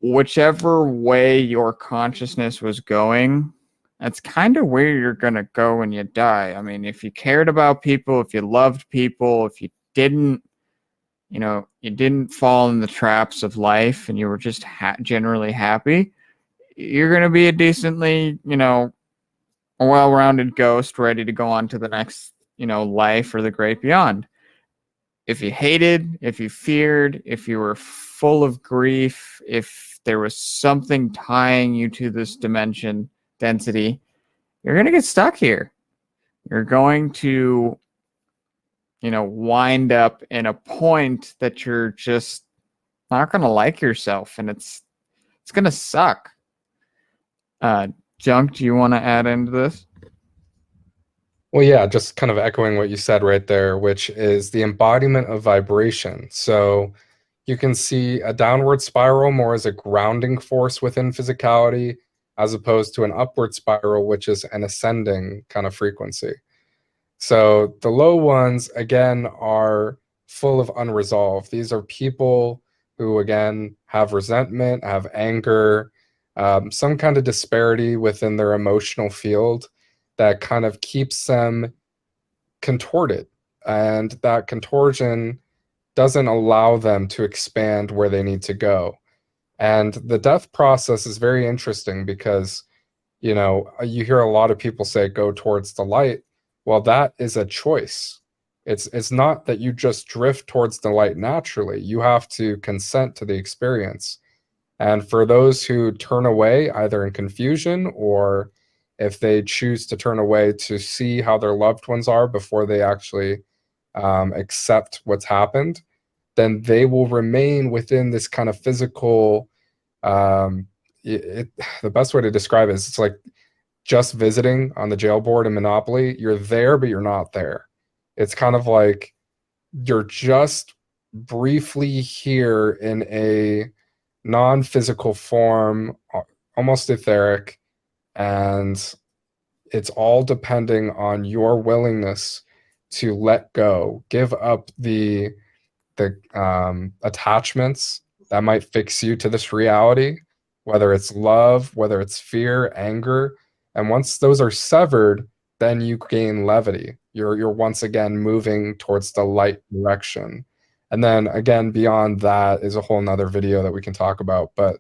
whichever way your consciousness was going, that's kind of where you're going to go when you die. I mean, if you cared about people, if you loved people, if you didn't, you didn't fall in the traps of life and you were just generally happy, you're going to be a decently, a well-rounded ghost ready to go on to the next, life or the great beyond. If you hated, if you feared, if you were full of grief, if there was something tying you to this dimension density, you're going to get stuck here. You're going to, wind up in a point that you're just not going to like yourself, and it's going to suck. Junk, do you want to add into this? well, yeah, just kind of echoing what you said right there, which is the embodiment of vibration. So you can see a downward spiral more as a grounding force within physicality, as opposed to an upward spiral, which is an ascending kind of frequency. So the low ones, again, are full of unresolved. These are people who, again, have resentment, have anger, some kind of disparity within their emotional field that kind of keeps them contorted. And that contortion doesn't allow them to expand where they need to go. And the death process is very interesting because, you hear a lot of people say, go towards the light. Well, that is a choice. It's not that you just drift towards the light naturally. You have to consent to the experience. And for those who turn away, either in confusion or if they choose to turn away to see how their loved ones are before they actually accept what's happened, then they will remain within this kind of physical. The best way to describe it is it's like just visiting on the jail board in Monopoly. You're there, but you're not there. It's kind of like you're just briefly here in a non-physical form, almost etheric, and it's all depending on your willingness to let go, give up the attachments that might fix you to this reality, whether it's love, whether it's fear, anger. And once those are severed, then you gain levity. You're once again moving towards the light direction. And then again, beyond that is a whole nother video that we can talk about. But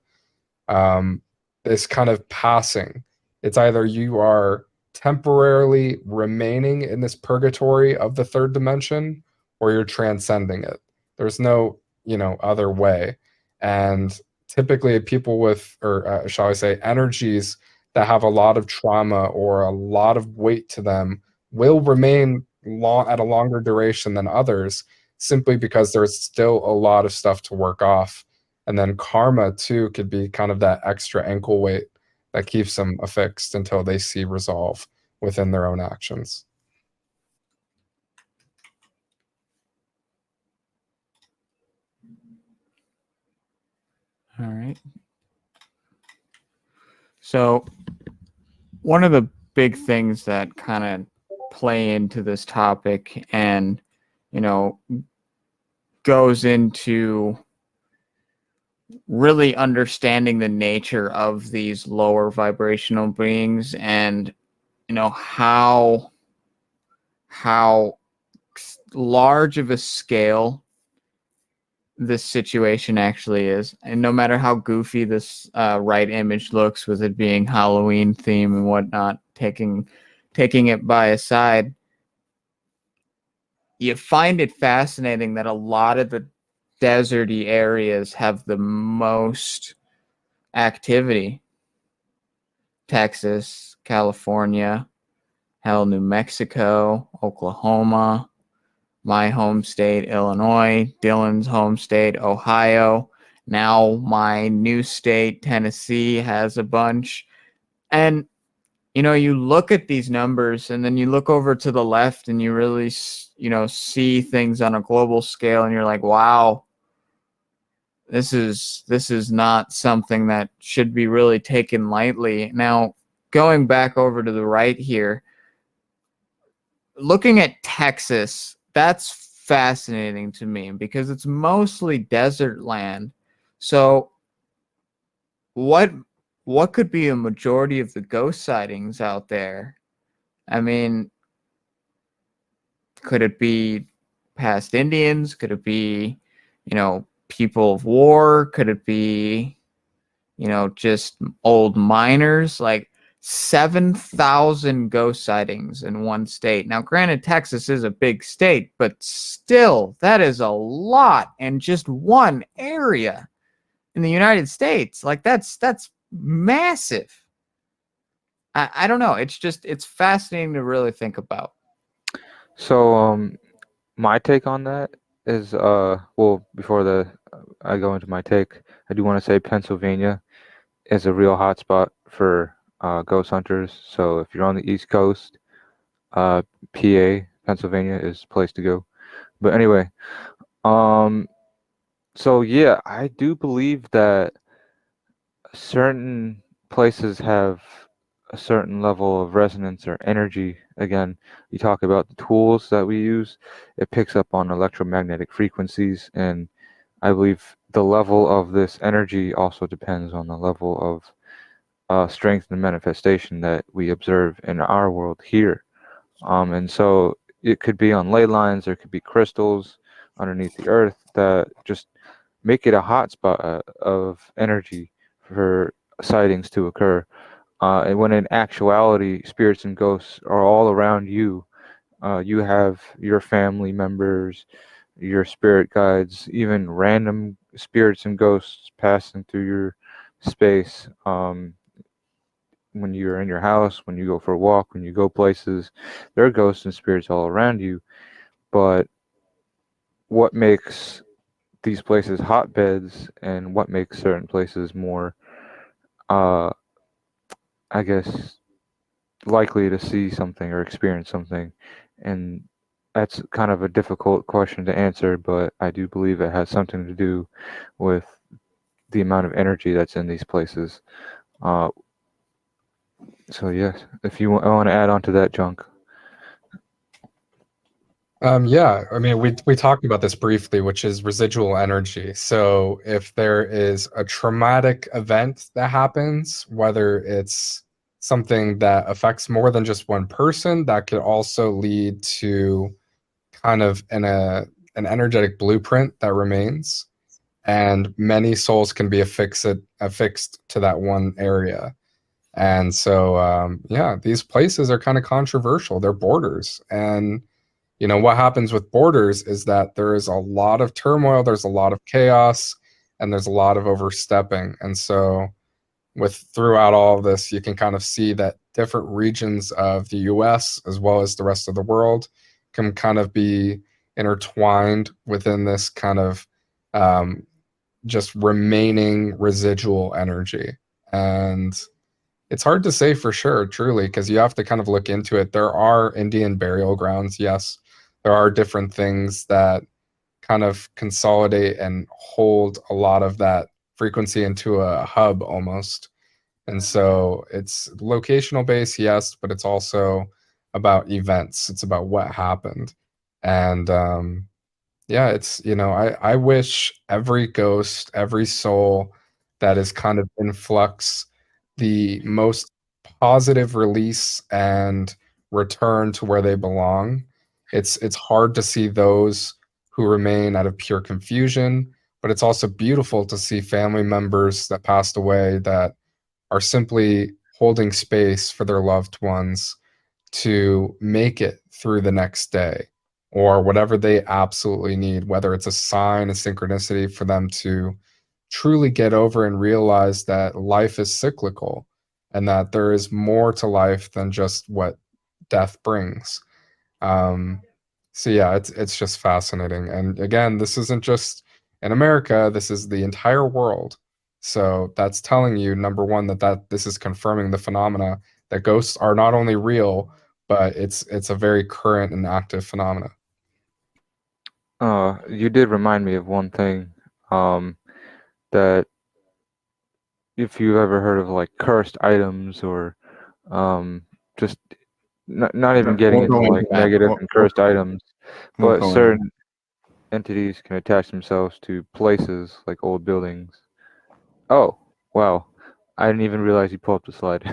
this kind of passing, it's either you are temporarily remaining in this purgatory of the third dimension, or you're transcending it. There's no, other way. And typically people with, or shall I say, energies that have a lot of trauma or a lot of weight to them will remain at a longer duration than others, simply because there's still a lot of stuff to work off. And then karma too could be kind of that extra ankle weight that keeps them affixed until they see resolve within their own actions. All right. So one of the big things that kind of play into this topic and, you know, goes into really understanding the nature of these lower vibrational beings and, you know, how large of a scale this situation actually is. And no matter how goofy this right image looks, with it being Halloween theme and whatnot, taking it by a side, you find it fascinating that a lot of the deserty areas have the most activity. Texas, California, hell, New Mexico, Oklahoma, my home state, Illinois, Dylan's home state, Ohio. Now my new state, Tennessee, has a bunch. And, you know, you look at these numbers and then you look over to the left and you really, you know, see things on a global scale and you're like, wow, this is not something that should be really taken lightly. Now, going back over to the right here, looking at Texas, that's fascinating to me because it's mostly desert land. So what could be a majority of the ghost sightings out there? I mean, could it be past Indians? Could it be, you know, people of war? Could it be, you know, just old miners? Like 7,000 ghost sightings in one state. Now, granted, Texas is a big state, but still, that is a lot in just one area in the United States. Like that's massive. I don't know. It's fascinating to really think about. So, my take on that is, well, before I go into my take, I do want to say Pennsylvania is a real hotspot for ghost hunters. So if you're on the East Coast, PA, Pennsylvania is the place to go. But anyway, so yeah, I do believe that certain places have a certain level of resonance or energy. Again, you talk about the tools that we use, it picks up on electromagnetic frequencies, and I believe the level of this energy also depends on the level of strength and manifestation that we observe in our world here. And so it could be on ley lines, there could be crystals underneath the earth that just make it a hotspot of energy for sightings to occur. And when in actuality, spirits and ghosts are all around you. You have your family members, your spirit guides, even random spirits and ghosts passing through your space. When you're in your house, when you go for a walk, when you go places, there are ghosts and spirits all around you. But what makes these places hotbeds and what makes certain places more, I guess, likely to see something or experience something? And that's kind of a difficult question to answer, but I do believe it has something to do with the amount of energy that's in these places. So yes, if you want to add on to that, Junk. Yeah, I mean, we talked about this briefly, which is residual energy. So if there is a traumatic event that happens, whether it's something that affects more than just one person, that could also lead to kind of an energetic blueprint that remains, and many souls can be affixed to that one area. And so, yeah, these places are kind of controversial. They're borders, and you know, what happens with borders is that there is a lot of turmoil, there's a lot of chaos, and there's a lot of overstepping. And so throughout all of this, you can kind of see that different regions of the US as well as the rest of the world can kind of be intertwined within this kind of just remaining residual energy. And it's hard to say for sure, truly, because you have to kind of look into it. There are Indian burial grounds, yes. There are different things that kind of consolidate and hold a lot of that frequency into a hub almost. And so it's locational based, yes, but it's also about events. It's about what happened. And yeah, it's, I wish every ghost, every soul that is kind of in flux, the most positive release and return to where they belong. It's hard to see those who remain out of pure confusion, but it's also beautiful to see family members that passed away that are simply holding space for their loved ones to make it through the next day or whatever they absolutely need, whether it's a sign, a synchronicity for them to truly get over and realize that life is cyclical and that there is more to life than just what death brings. So yeah, it's just fascinating. And again, this isn't just in America, this is the entire world. So that's telling you, number one, that this is confirming the phenomena that ghosts are not only real, but it's a very current and active phenomena. You did remind me of one thing, that if you've ever heard of like cursed items or just not even getting We'll into go like into that. negative We'll- and cursed items, we'll but go into certain entities can attach themselves to places like old buildings. Oh, wow. I didn't even realize you pulled up the slide.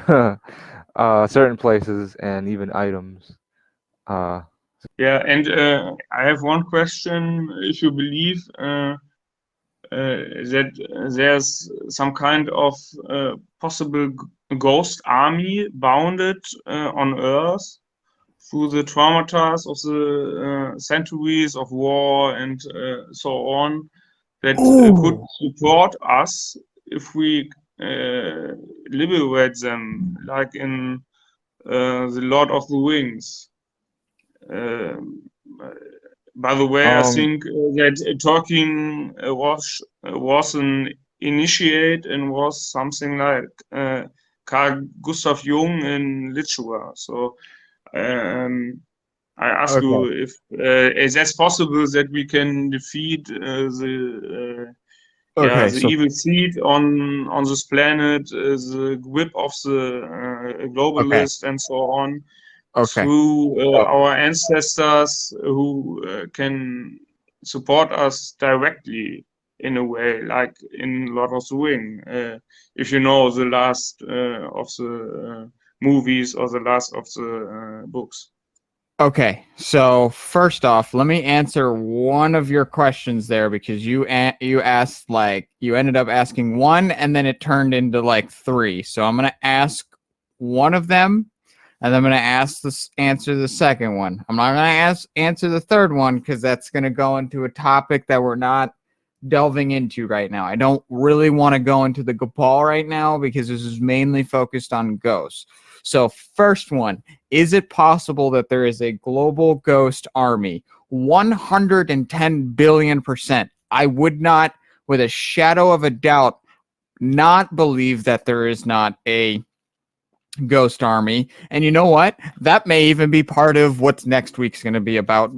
Certain places and even items. Yeah, and I have one question. If you believe that there's some kind of possible ghost army bounded on Earth through the traumata of the centuries of war and so on, that could support us if we liberate them, like in The Lord of the Rings. By the way, I think that Tolkien was an initiate and was something like Carl Gustav Jung in literature. So I ask you if that's possible that we can defeat the evil seed on this planet, the grip of the globalist and so on. Through our ancestors who can support us directly in a way, like in Lord of the Ring. If you know the last of the movies or the last of the books. Okay, so first off, let me answer one of your questions there because you asked you ended up asking one and then it turned into like three. So I'm gonna ask one of them, and I'm gonna answer the second one. I'm not gonna answer the third one because that's gonna go into a topic that we're not delving into right now. I don't really want to go into the Gopal right now because this is mainly focused on ghosts. So first one, is it possible that there is a global ghost army? 110 billion%. I would not, with a shadow of a doubt, not believe that there is not a ghost army. And you know what? That may even be part of what next week's going to be about.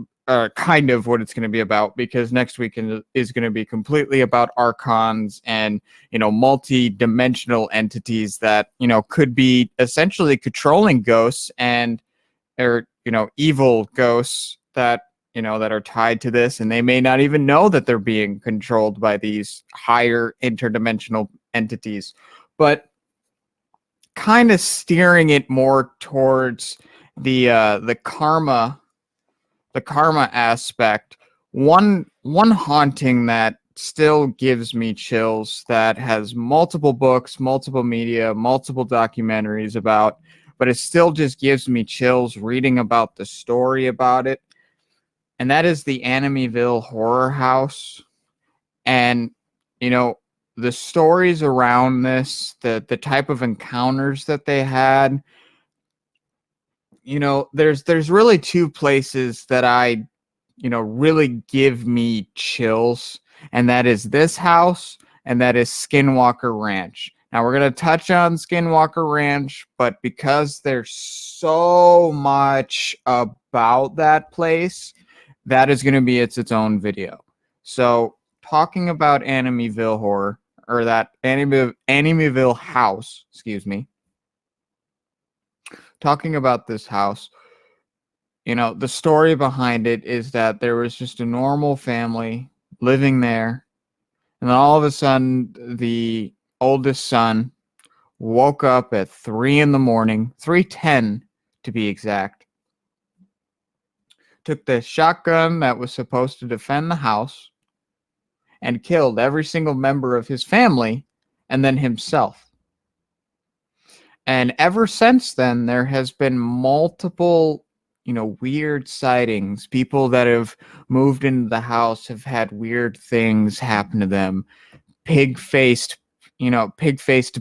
Kind of what it's going to be about, because next week is going to be completely about archons and, multi-dimensional entities that, could be essentially controlling ghosts or evil ghosts that, that are tied to this. And they may not even know that they're being controlled by these higher interdimensional entities. But kind of steering it more towards the karma aspect. One haunting that still gives me chills, that has multiple books, multiple media, multiple documentaries about, but it still just gives me chills reading about the story about it. And that is the Amityville Horror House. And the stories around this, the type of encounters that they had, you know, there's really two places that I, you know, really give me chills, and that is this house and that is Skinwalker Ranch. Now we're going to touch on Skinwalker Ranch, but because there's so much about that place, that is going to be its own video. So talking about Amityville horror, or that Amityville house, excuse me. Talking about this house, you know, the story behind it is that there was just a normal family living there, and then all of a sudden, the oldest son woke up at 3 in the morning, 3:10 to be exact, took the shotgun that was supposed to defend the house, and killed every single member of his family, and then himself. And ever since then, there has been multiple, you know, weird sightings. People that have moved into the house have had weird things happen to them. Pig-faced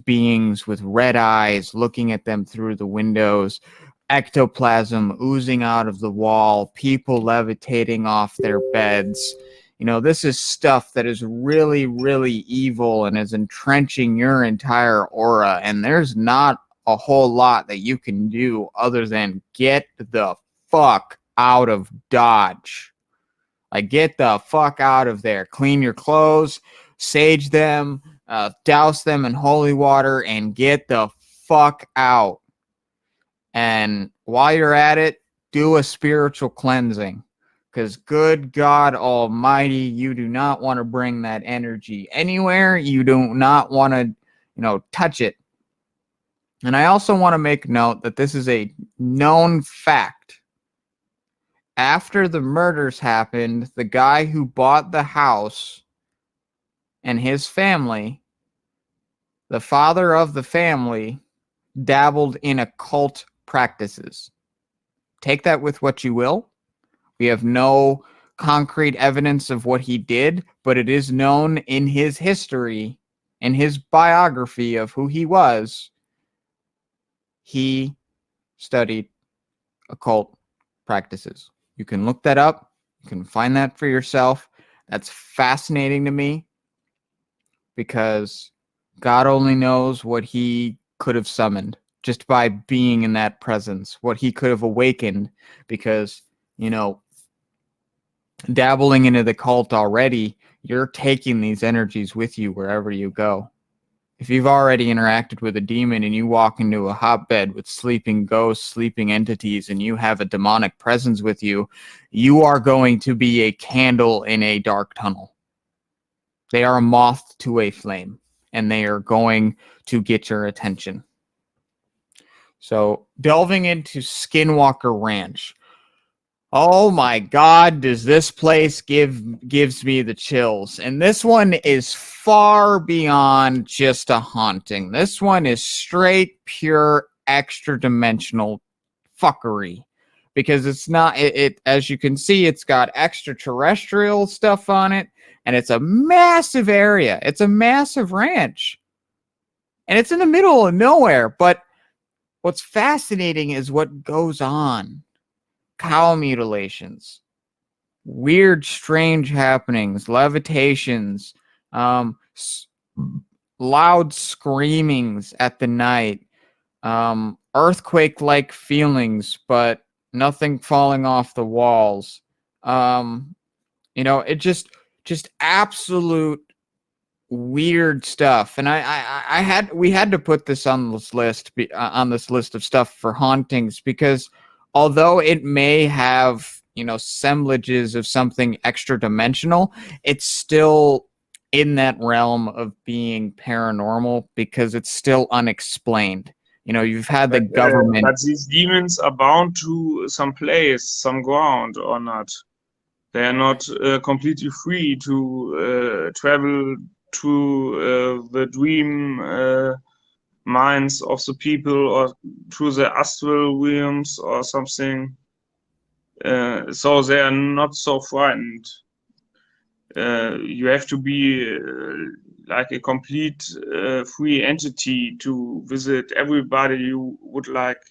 beings with red eyes looking at them through the windows, ectoplasm oozing out of the wall, people levitating off their beds. You know, this is stuff that is really, really evil and is entrenching your entire aura, and there's not a whole lot that you can do other than get the fuck out of Dodge. Like, get the fuck out of there. Clean your clothes, sage them, douse them in holy water, and get the fuck out. And while you're at it, do a spiritual cleansing. Because good God Almighty, you do not want to bring that energy anywhere. You do not want to, you know, touch it. And I also want to make note that this is a known fact. After the murders happened, the guy who bought the house and his family, the father of the family, dabbled in occult practices. Take that with what you will. We have no concrete evidence of what he did, but it is known in his history, in his biography of who he was, he studied occult practices. You can look that up. You can find that for yourself. That's fascinating to me because God only knows what he could have summoned just by being in that presence, what he could have awakened because, you know, dabbling into the cult already, you're taking these energies with you wherever you go. If you've already interacted with a demon and you walk into a hotbed with sleeping ghosts, sleeping entities, and you have a demonic presence with you, you are going to be a candle in a dark tunnel. They are a moth to a flame, and they are going to get your attention. So, delving into Skinwalker Ranch. Oh my God, does this place gives me the chills. And this one is far beyond just a haunting. This one is straight, pure, extra-dimensional fuckery. Because it's not, as you can see, it's got extraterrestrial stuff on it. And it's a massive area. It's a massive ranch. And it's in the middle of nowhere. But what's fascinating is what goes on. Cow mutilations, weird, strange happenings, levitations, loud screamings at the night, earthquake-like feelings, but nothing falling off the walls. You know, it just absolute weird stuff. And we had to put this on this list of stuff for hauntings because although it may have, you know, semblages of something extra dimensional, it's still in that realm of being paranormal because it's still unexplained. You know, you've had the government. But these demons are bound to some place, some ground, or not? They are not completely free to travel to the dream minds of the people or to the astral realms or something. So they are not so frightened. you have to be like a complete free entity to visit everybody you would like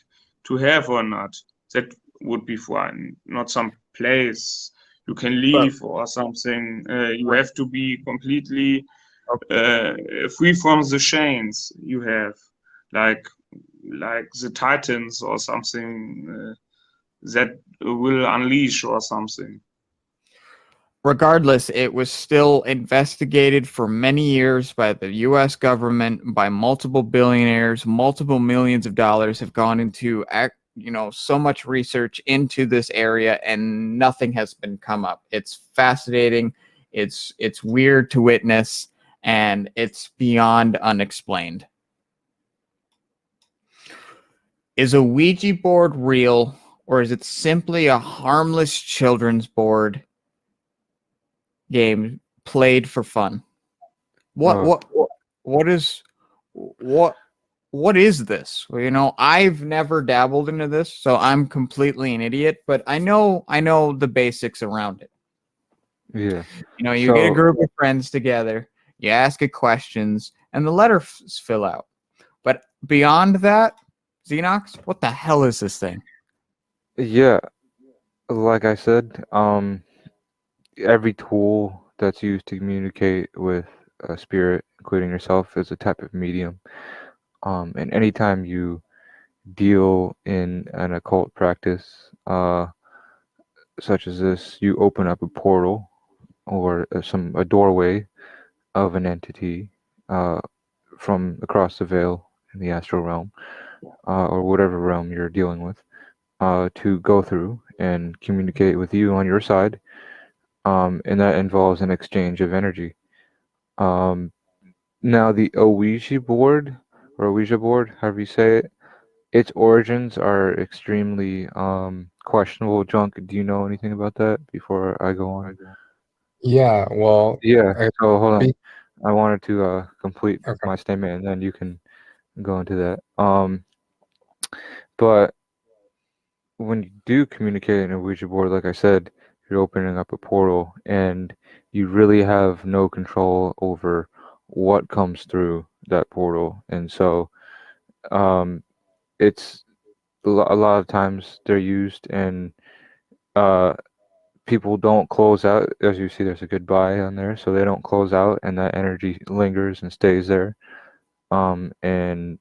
to have or not. That would be fine. Not some place you can leave or something. You have to be completely free from the chains you have, like the Titans or something that will unleash or something. Regardless, it was still investigated for many years by the U.S. government, by multiple billionaires. Multiple millions of dollars have gone into, so much research into this area, and nothing has been come up. It's fascinating. It's weird to witness, and it's beyond unexplained. Is a Ouija board real, or is it simply a harmless children's board game played for fun? What is this? Well, I've never dabbled into this, so I'm completely an idiot, but I know the basics around it. Yeah. You get a group of friends together, you ask it questions, and the letters fill out. But beyond that, Xenox, what the hell is this thing? Yeah, like I said, every tool that's used to communicate with a spirit, including yourself, is a type of medium. And anytime you deal in an occult practice, such as this, you open up a portal or a doorway of an entity from across the veil in the astral realm, or whatever realm you're dealing with, to go through and communicate with you on your side. And that involves an exchange of energy. Now, the Ouija board, however you say it, its origins are extremely questionable. Junk, do you know anything about that before I go on? Yeah, well, Yeah, so hold on. be- I wanted to complete okay. my statement, and then you can go into that. But when you do communicate in a Ouija board, like I said, you're opening up a portal, and you really have no control over what comes through that portal. And so it's a lot of times they're used, and people don't close out. As you see, there's a goodbye on there, so they don't close out, and that energy lingers and stays there. And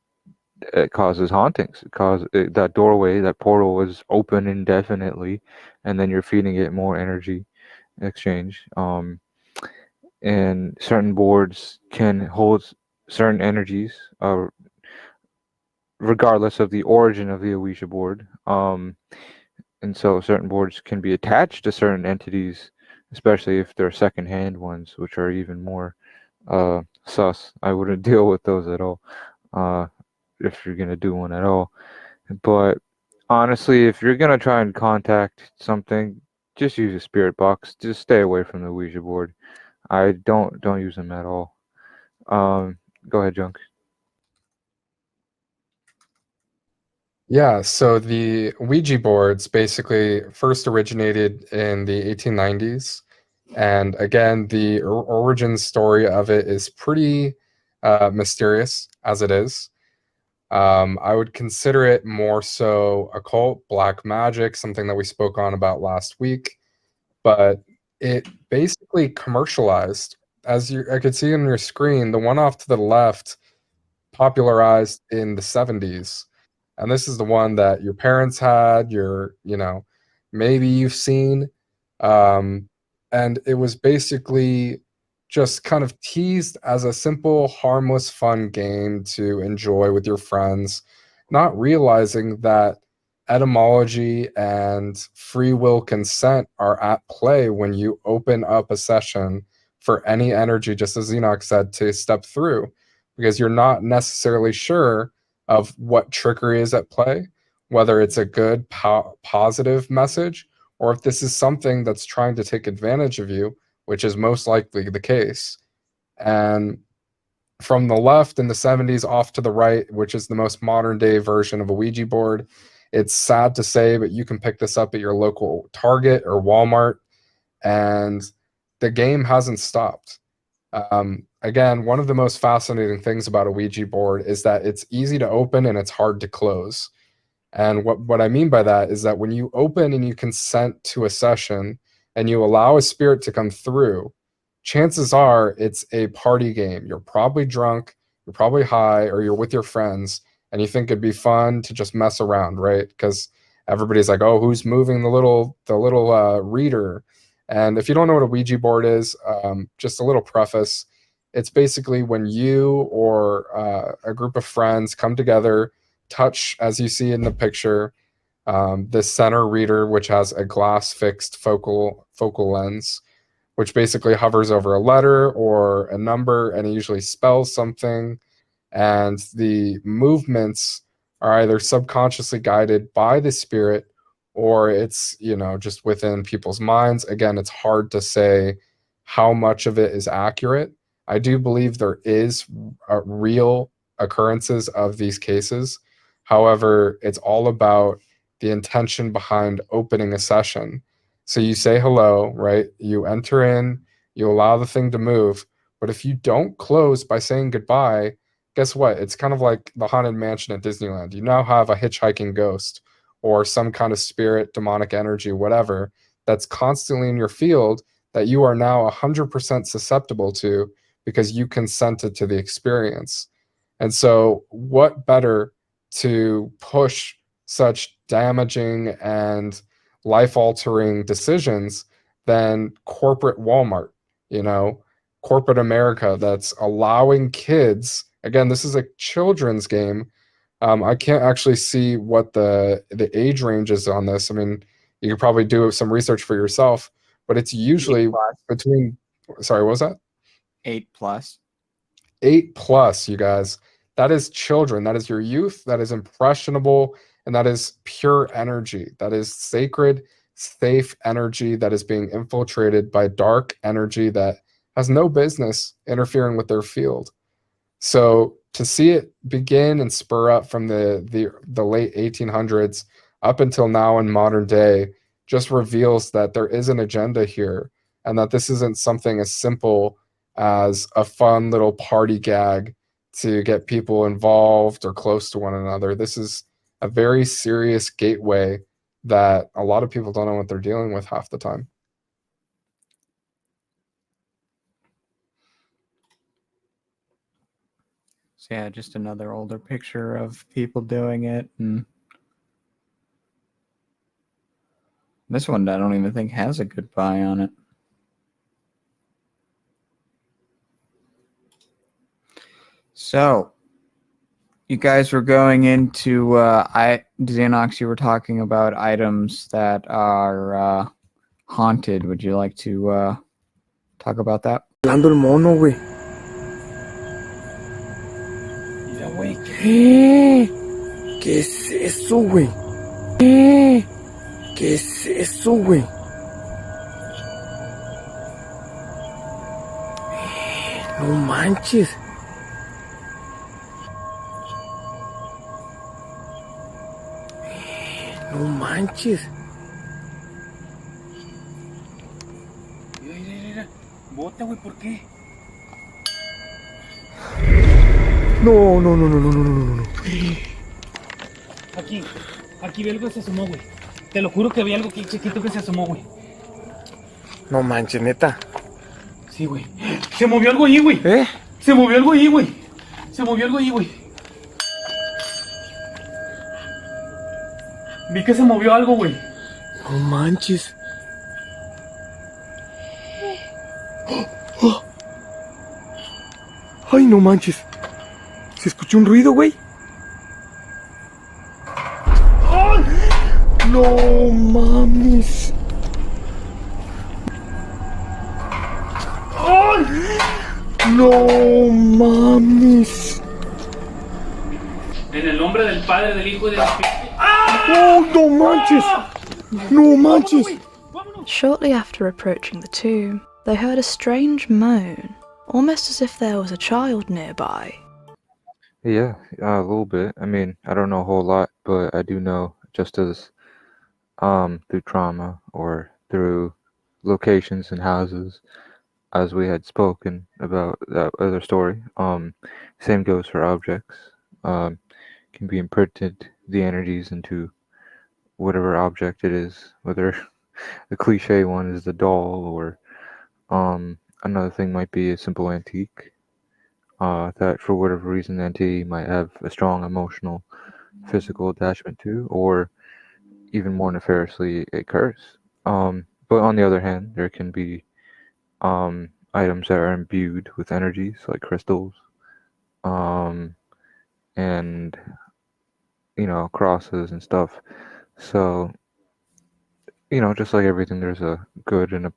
it causes hauntings. That doorway, that portal is open indefinitely, and then you're feeding it more energy exchange. And certain boards can hold certain energies, regardless of the origin of the Ouija board. And so certain boards can be attached to certain entities, especially if they're secondhand ones, which are even more sus. I wouldn't deal with those at all, if you're gonna do one at all. But honestly, if you're gonna try and contact something, just use a spirit box. Just stay away from the Ouija board. I don't use them at all. Go ahead, Junk. Yeah, so the Ouija boards basically first originated in the 1890s. And again, the origin story of it is pretty mysterious as it is. I would consider it more so occult, black magic, something that we spoke on about last week. But it basically commercialized. I could see on your screen, the one off to the left popularized in the 70s. And this is the one that your parents had, maybe you've seen. And it was basically just kind of teased as a simple, harmless, fun game to enjoy with your friends, not realizing that etymology and free will consent are at play when you open up a session for any energy, just as Enoch said, to step through, because you're not necessarily sure of what trickery is at play, whether it's a good, positive message, or if this is something that's trying to take advantage of you, which is most likely the case. And from the left in the 70s off to the right, which is the most modern day version of a Ouija board, it's sad to say, but you can pick this up at your local Target or Walmart. And the game hasn't stopped. Again, one of the most fascinating things about a Ouija board is that it's easy to open and it's hard to close. And what I mean by that is that when you open and you consent to a session and you allow a spirit to come through, chances are it's a party game. You're probably drunk, you're probably high, or you're with your friends, and you think it'd be fun to just mess around, right? Because everybody's like, "Oh, who's moving the little reader?" And if you don't know what a Ouija board is, just a little preface: it's basically when you or a group of friends come together, touch, as you see in the picture, the center reader, which has a glass fixed focal lens, which basically hovers over a letter or a number, and it usually spells something. And the movements are either subconsciously guided by the spirit, or it's, just within people's minds. Again, it's hard to say how much of it is accurate. I do believe there is real occurrences of these cases. However, it's all about the intention behind opening a session. So you say hello, right? You enter in, you allow the thing to move. But if you don't close by saying goodbye, guess what? It's kind of like the Haunted Mansion at Disneyland. You now have a hitchhiking ghost or some kind of spirit, demonic energy, whatever, that's constantly in your field that you are now 100% susceptible to because you consented to the experience. And so what better to push such damaging and life-altering decisions than corporate Walmart, corporate America, that's allowing kids, again, this is a children's game. I can't actually see what the age range is on this. I mean, you could probably do some research for yourself, but it's usually between, sorry, what was that? 8+. 8+, you guys. That is children. That is your youth. That is impressionable. And that is pure energy. That is sacred, safe energy that is being infiltrated by dark energy that has no business interfering with their field. So to see it begin and spur up from the late 1800s up until now in modern day just reveals that there is an agenda here, and that this isn't something as simple as a fun little party gag to get people involved or close to one another. This is a very serious gateway that a lot of people don't know what they're dealing with half the time. So yeah, just another older picture of people doing it. And this one I don't even think has a goodbye on it. So you guys were going into Xenox, you were talking about items that are haunted. Would you like to talk about that? Hablando el mono, güey. Mira, güey. ¿Qué es eso, güey? ¿Qué es eso, güey? No manches. No manches. Mira. Bota, güey, ¿por qué? No. Aquí vi algo que se asomó, güey. Te lo juro que vi algo chiquito que se asomó, güey. No manches, neta. Sí, güey. Se movió algo ahí, güey. Se movió algo ahí, güey. Vi que se movió algo, güey. No manches. Ay, no manches. Se escuchó un ruido, güey. ¡Ay! No mames. ¡Ay! No mames. En el nombre del Padre, del Hijo y del Espíritu. ¡Oh, no manches! No manches! Shortly after approaching the tomb, they heard a strange moan, almost as if there was a child nearby. Yeah, a little bit. I mean, I don't know a whole lot, but I do know, just as through trauma or through locations and houses, as we had spoken about that other story. Same goes for objects. Can be imprinted the energies into whatever object it is, whether the cliche one is the doll, or another thing might be a simple antique. That for whatever reason the entity might have a strong emotional, physical attachment to, or even more nefariously, a curse. But on the other hand, there can be items that are imbued with energies, like crystals, um, and crosses and stuff. So just like everything, there's a good and a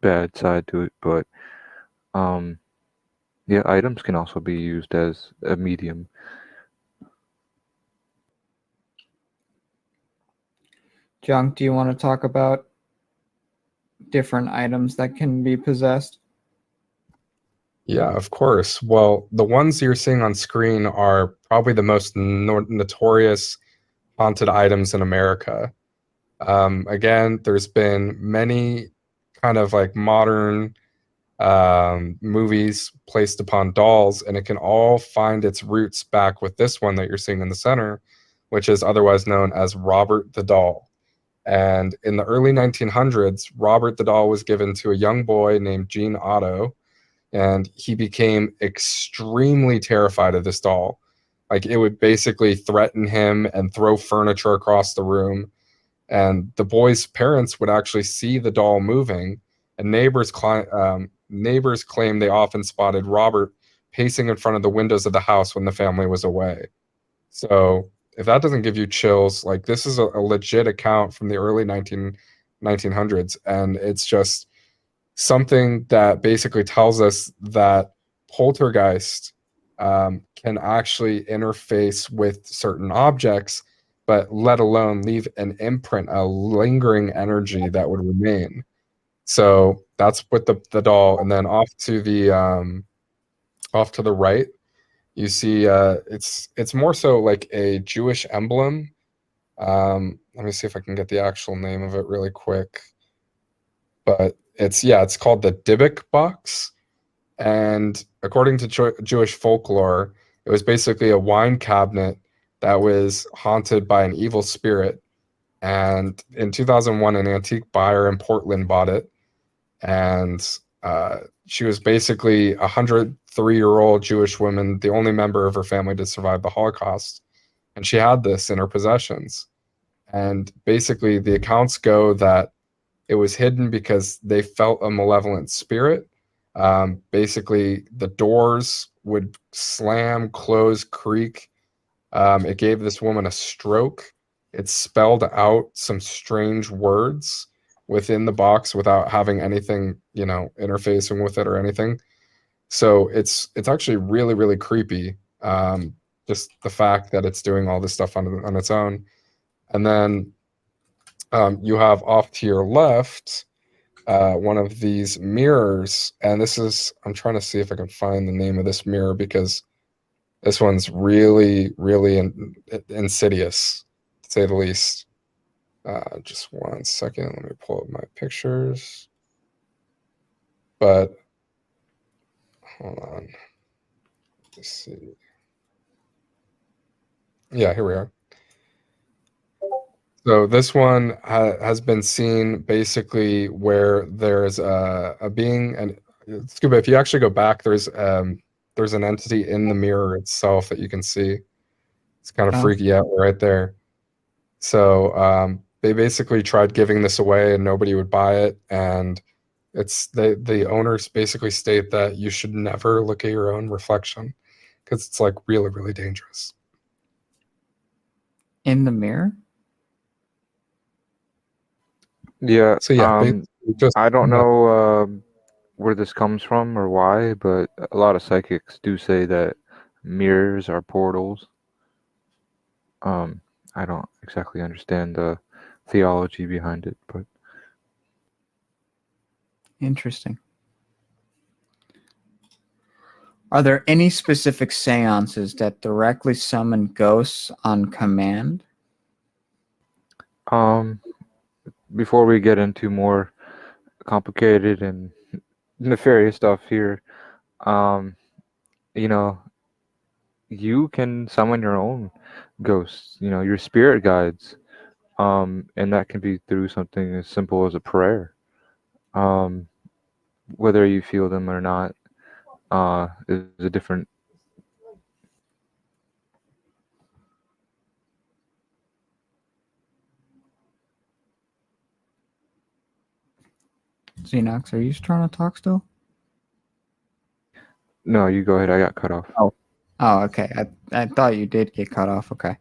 bad side to it. But um, yeah, items can also be used as a medium. Junk, do you want to talk about different items that can be possessed? Yeah, of course. Well, the ones you're seeing on screen are probably the most notorious haunted items in America. Again, there's been many kind of like modern movies placed upon dolls, and it can all find its roots back with this one that you're seeing in the center, which is otherwise known as Robert the Doll. And in the early 1900s, Robert the Doll was given to a young boy named Gene Otto, and he became extremely terrified of this doll. Like, it would basically threaten him and throw furniture across the room. And the boy's parents would actually see the doll moving, and neighbors claim they often spotted Robert pacing in front of the windows of the house when the family was away. So if that doesn't give you chills, like, this is a legit account from the early 1900s, and it's just something that basically tells us that poltergeist can actually interface with certain objects, but let alone leave an imprint, a lingering energy that would remain. So that's with the doll, and then off to the right, you see it's more so like a Jewish emblem. Let me see if I can get the actual name of it really quick. But it's called the Dybbuk box, and according to Jewish folklore, it was basically a wine cabinet that was haunted by an evil spirit. And in 2001, an antique buyer in Portland bought it, and she was basically a 103-year-old Jewish woman, the only member of her family to survive the Holocaust, and she had this in her possessions. And basically, the accounts go that it was hidden because they felt a malevolent spirit. Basically, the doors would slam, close, creak. It gave this woman a stroke. It spelled out some strange words within the box without having anything, interfacing with it or anything. So it's actually really, really creepy. Just the fact that it's doing all this stuff on its own. And then you have off to your left one of these mirrors, and I'm trying to see if I can find the name of this mirror, because this one's really, really insidious, to say the least. Just one second, let me pull up my pictures. But hold on, let's see. Yeah, here we are. So this one has been seen basically where there's a being, and Scuba, if you actually go back, there's an entity in the mirror itself that you can see. It's kind of freaky out right there. So they basically tried giving this away and nobody would buy it, and the owners basically state that you should never look at your own reflection because it's like really, really dangerous. In the mirror? Yeah. So yeah, I don't know where this comes from or why, but a lot of psychics do say that mirrors are portals. I don't exactly understand the theology behind it, but interesting. Are there any specific seances that directly summon ghosts on command? Before we get into more complicated and nefarious stuff here. Um, you know, you can summon your own ghosts, your spirit guides. And that can be through something as simple as a prayer. Um, whether you feel them or not, is a different. Xenox, are you trying to talk still? No, you go ahead. I got cut off. Oh, okay. I thought you did get cut off. Okay.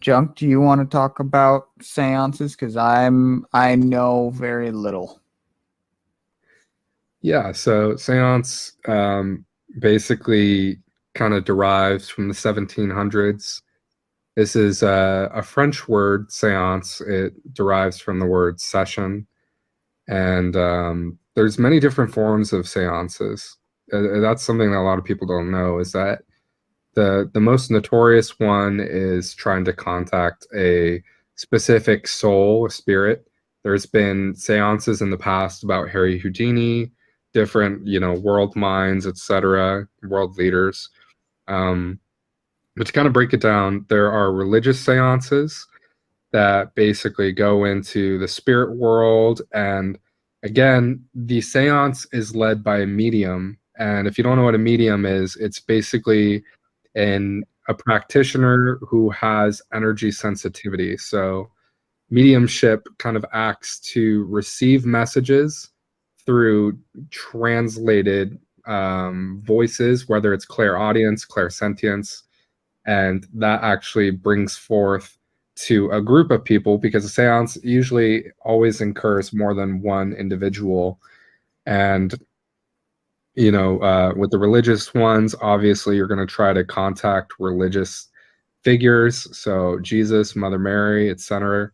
Junk, do you want to talk about seances? Because I know very little. Yeah, so seance basically kind of derives from the 1700s. This is a French word, seance. It derives from the word session. And there's many different forms of seances. That's something that a lot of people don't know, is that the most notorious one is trying to contact a specific soul, a spirit. There's been seances in the past about Harry Houdini, different, world minds, etc., world leaders. But to kind of break it down, there are religious seances that basically go into the spirit world. And again, the seance is led by a medium. And if you don't know what a medium is, it's basically a practitioner who has energy sensitivity. So mediumship kind of acts to receive messages through translated voices, whether it's clairaudience, clairsentience, and that actually brings forth to a group of people, because a seance usually always incurs more than one individual. And with the religious ones, obviously you're going to try to contact religious figures, so Jesus, Mother Mary, etc.,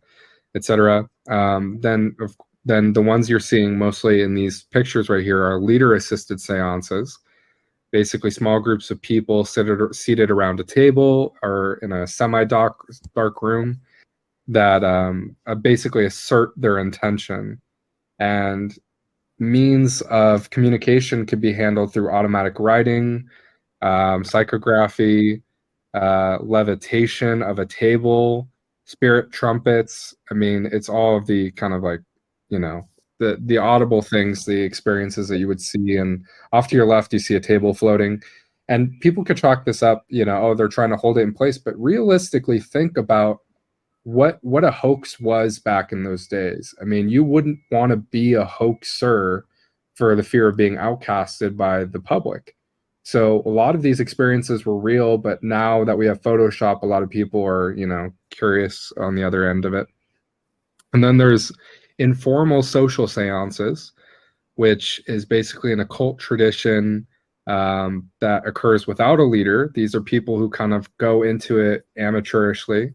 etc. Then the ones you're seeing mostly in these pictures right here are leader-assisted seances. Basically, small groups of people seated around a table or in a semi-dark room that basically assert their intention. And means of communication could be handled through automatic writing, psychography, levitation of a table, spirit trumpets. I mean, it's all of the kind of like, the audible things, the experiences that you would see. And off to your left, you see a table floating. And people could chalk this up, oh, they're trying to hold it in place. But realistically, think about what a hoax was back in those days. I mean, you wouldn't want to be a hoaxer for the fear of being outcasted by the public. So a lot of these experiences were real, but now that we have Photoshop, a lot of people are, curious on the other end of it. And then there's informal social seances, which is basically an occult tradition that occurs without a leader. These are people who kind of go into it amateurishly,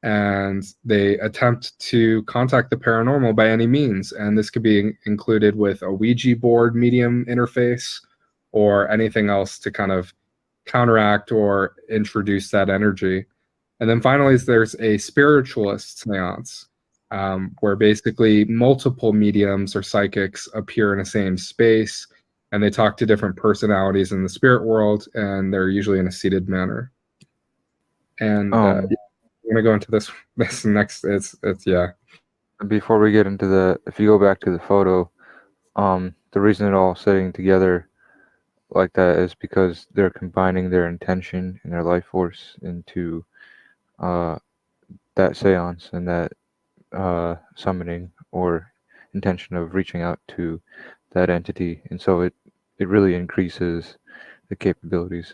and they attempt to contact the paranormal by any means. And this could be included with a Ouija board medium interface or anything else to kind of counteract or introduce that energy. And then finally, there's a spiritualist seance, where basically multiple mediums or psychics appear in the same space, and they talk to different personalities in the spirit world, and they're usually in a seated manner. And I'm gonna go into this next. It's yeah. Before we get into that, if you go back to the photo, the reason it all sitting together like that is because they're combining their intention and their life force into that seance and that summoning or intention of reaching out to that entity, and so it really increases the capabilities.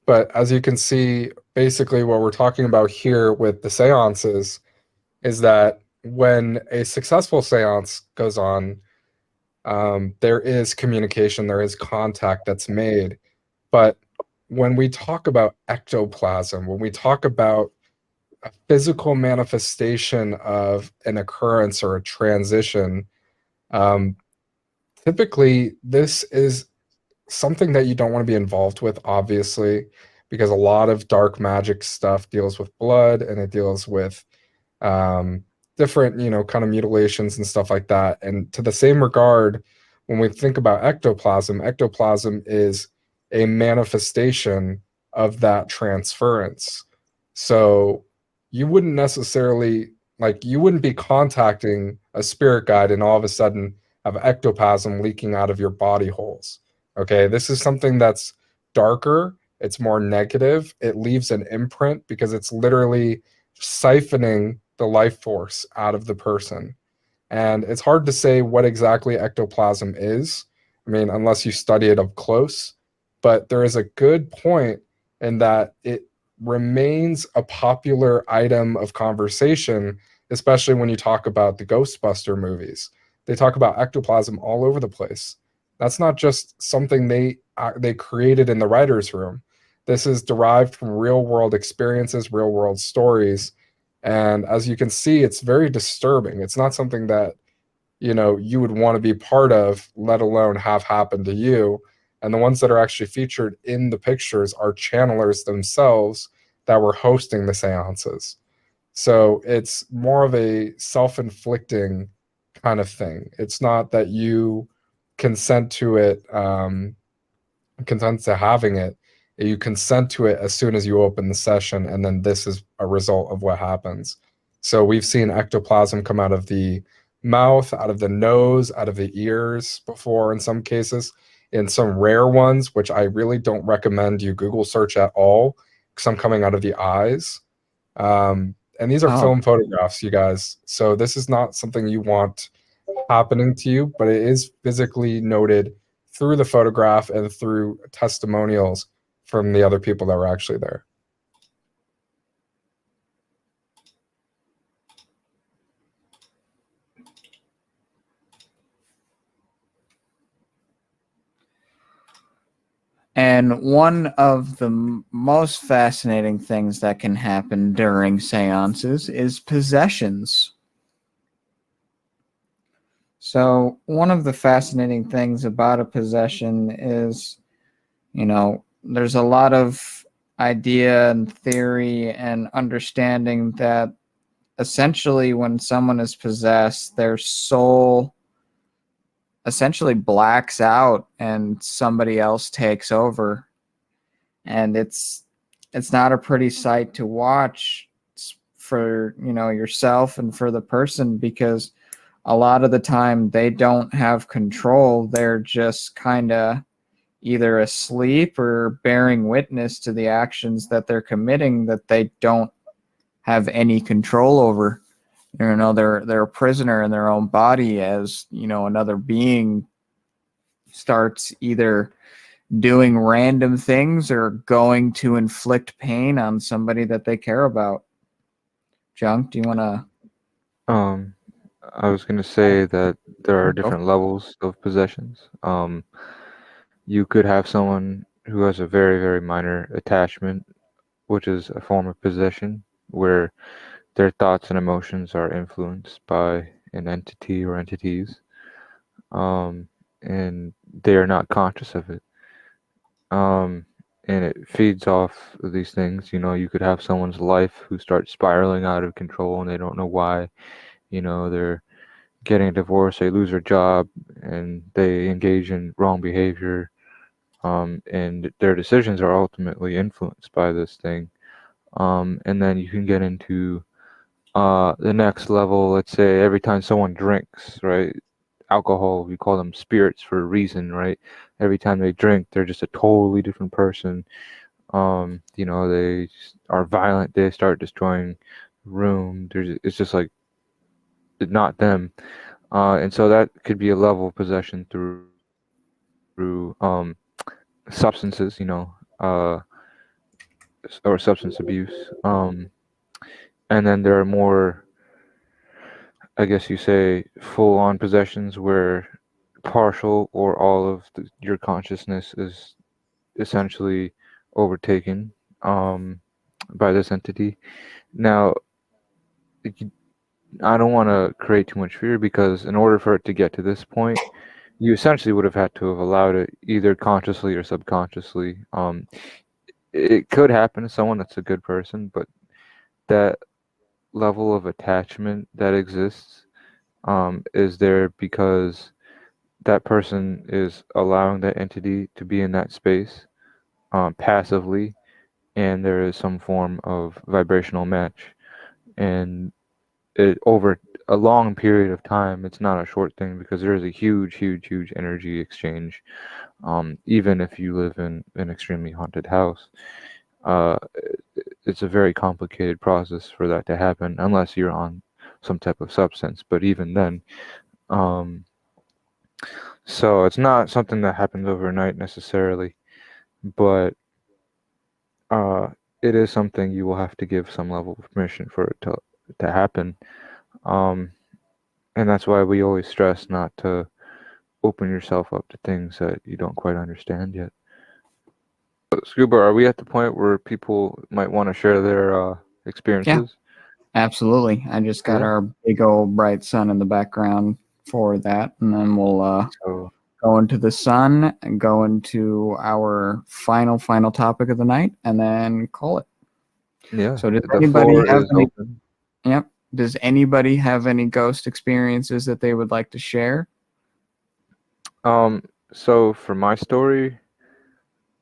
But as you can see, basically what we're talking about here with the seances is that when a successful seance goes on, there is communication, there is contact that's made. But when we talk about ectoplasm, when we talk about a physical manifestation of an occurrence or a transition, typically this is something that you don't want to be involved with, obviously, because a lot of dark magic stuff deals with blood, and it deals with different, kind of mutilations and stuff like that. And to the same regard, when we think about ectoplasm is a manifestation of that transference. So you wouldn't necessarily, you wouldn't be contacting a spirit guide and all of a sudden have ectoplasm leaking out of your body holes. Okay, this is something that's darker, it's more negative, it leaves an imprint because it's literally siphoning the life force out of the person. And it's hard to say what exactly ectoplasm is, I mean, unless you study it up close, but there is a good point in that it remains a popular item of conversation, especially when you talk about the Ghostbuster movies. They talk about ectoplasm all over the place. That's not just something they created in the writer's room. This is derived from real world experiences, real world stories. And as you can see, it's very disturbing. It's not something that, you would want to be part of, let alone have happen to you. And the ones that are actually featured in the pictures are channelers themselves that were hosting the seances. So it's more of a self-inflicting kind of thing. It's not that you consent to it, consent to having it. You consent to it as soon as you open the session, and then this is a result of what happens. So we've seen ectoplasm come out of the mouth, out of the nose, out of the ears before in some cases. In some rare ones, which I really don't recommend you Google search at all, some coming out of the eyes. And these are film photographs, you guys. So this is not something you want happening to you, but it is physically noted through the photograph and through testimonials from the other people that were actually there. And one of the most fascinating things that can happen during seances is possessions. So one of the fascinating things about a possession is, there's a lot of idea and theory and understanding that essentially when someone is possessed, their soul essentially blacks out and somebody else takes over. And it's not a pretty sight to watch for, yourself and for the person, because a lot of the time they don't have control. They're just kind of either asleep or bearing witness to the actions that they're committing that they don't have any control over. They're a prisoner in their own body as, another being starts either doing random things or going to inflict pain on somebody that they care about. Junk, do you want to? I was going to say that there are different levels of possessions. You could have someone who has a very, very minor attachment, which is a form of possession, where their thoughts and emotions are influenced by an entity or entities, and they are not conscious of it. And it feeds off of these things. You could have someone's life who starts spiraling out of control and they don't know why. They're getting a divorce, they lose their job, and they engage in wrong behavior. And their decisions are ultimately influenced by this thing. And then you can get into the next level. Let's say every time someone drinks, right? Alcohol, we call them spirits for a reason, right? Every time they drink, they're just a totally different person. They are violent. They start destroying the room. It's just like not them. And so that could be a level of possession through substances, or substance abuse. And then there are more, I guess you say, full-on possessions where partial or all of your consciousness is essentially overtaken by this entity. Now, I don't want to create too much fear, because in order for it to get to this point, you essentially would have had to have allowed it either consciously or subconsciously. it could happen to someone that's a good person, but that level of attachment that exists is there because that person is allowing that entity to be in that space passively, and there is some form of vibrational match. And it over a long period of time, it's not a short thing because there is a huge energy exchange. Even if you live in an extremely haunted house, uh, it's a very complicated process for that to happen unless you're on some type of substance. But even then, um, so it's not something that happens overnight necessarily, but uh, it is something you will have to give some level of permission for it to happen. Um, and that's why we always stress not to open yourself up to things that you don't quite understand yet. Scuba, are we at the point where people might want to share their experiences? Absolutely. I just got our big old bright sun in the background for that, and then we'll go into the sun and go into our final topic of the night, and then call it. Yeah. So does the anybody floor have is any? open. Yep. Does anybody have any ghost experiences that they would like to share? So for my story,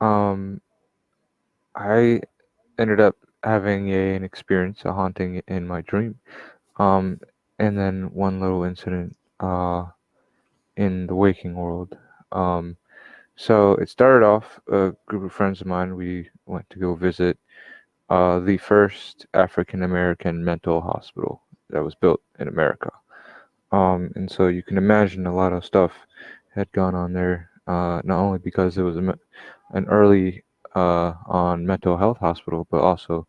I ended up having an experience, a haunting in my dream. And then one little incident in the waking world. So it started off, a group of friends of mine, we went to go visit the first African American mental hospital that was built in America. And so you can imagine a lot of stuff had gone on there, not only because it was an early on mental health hospital, but also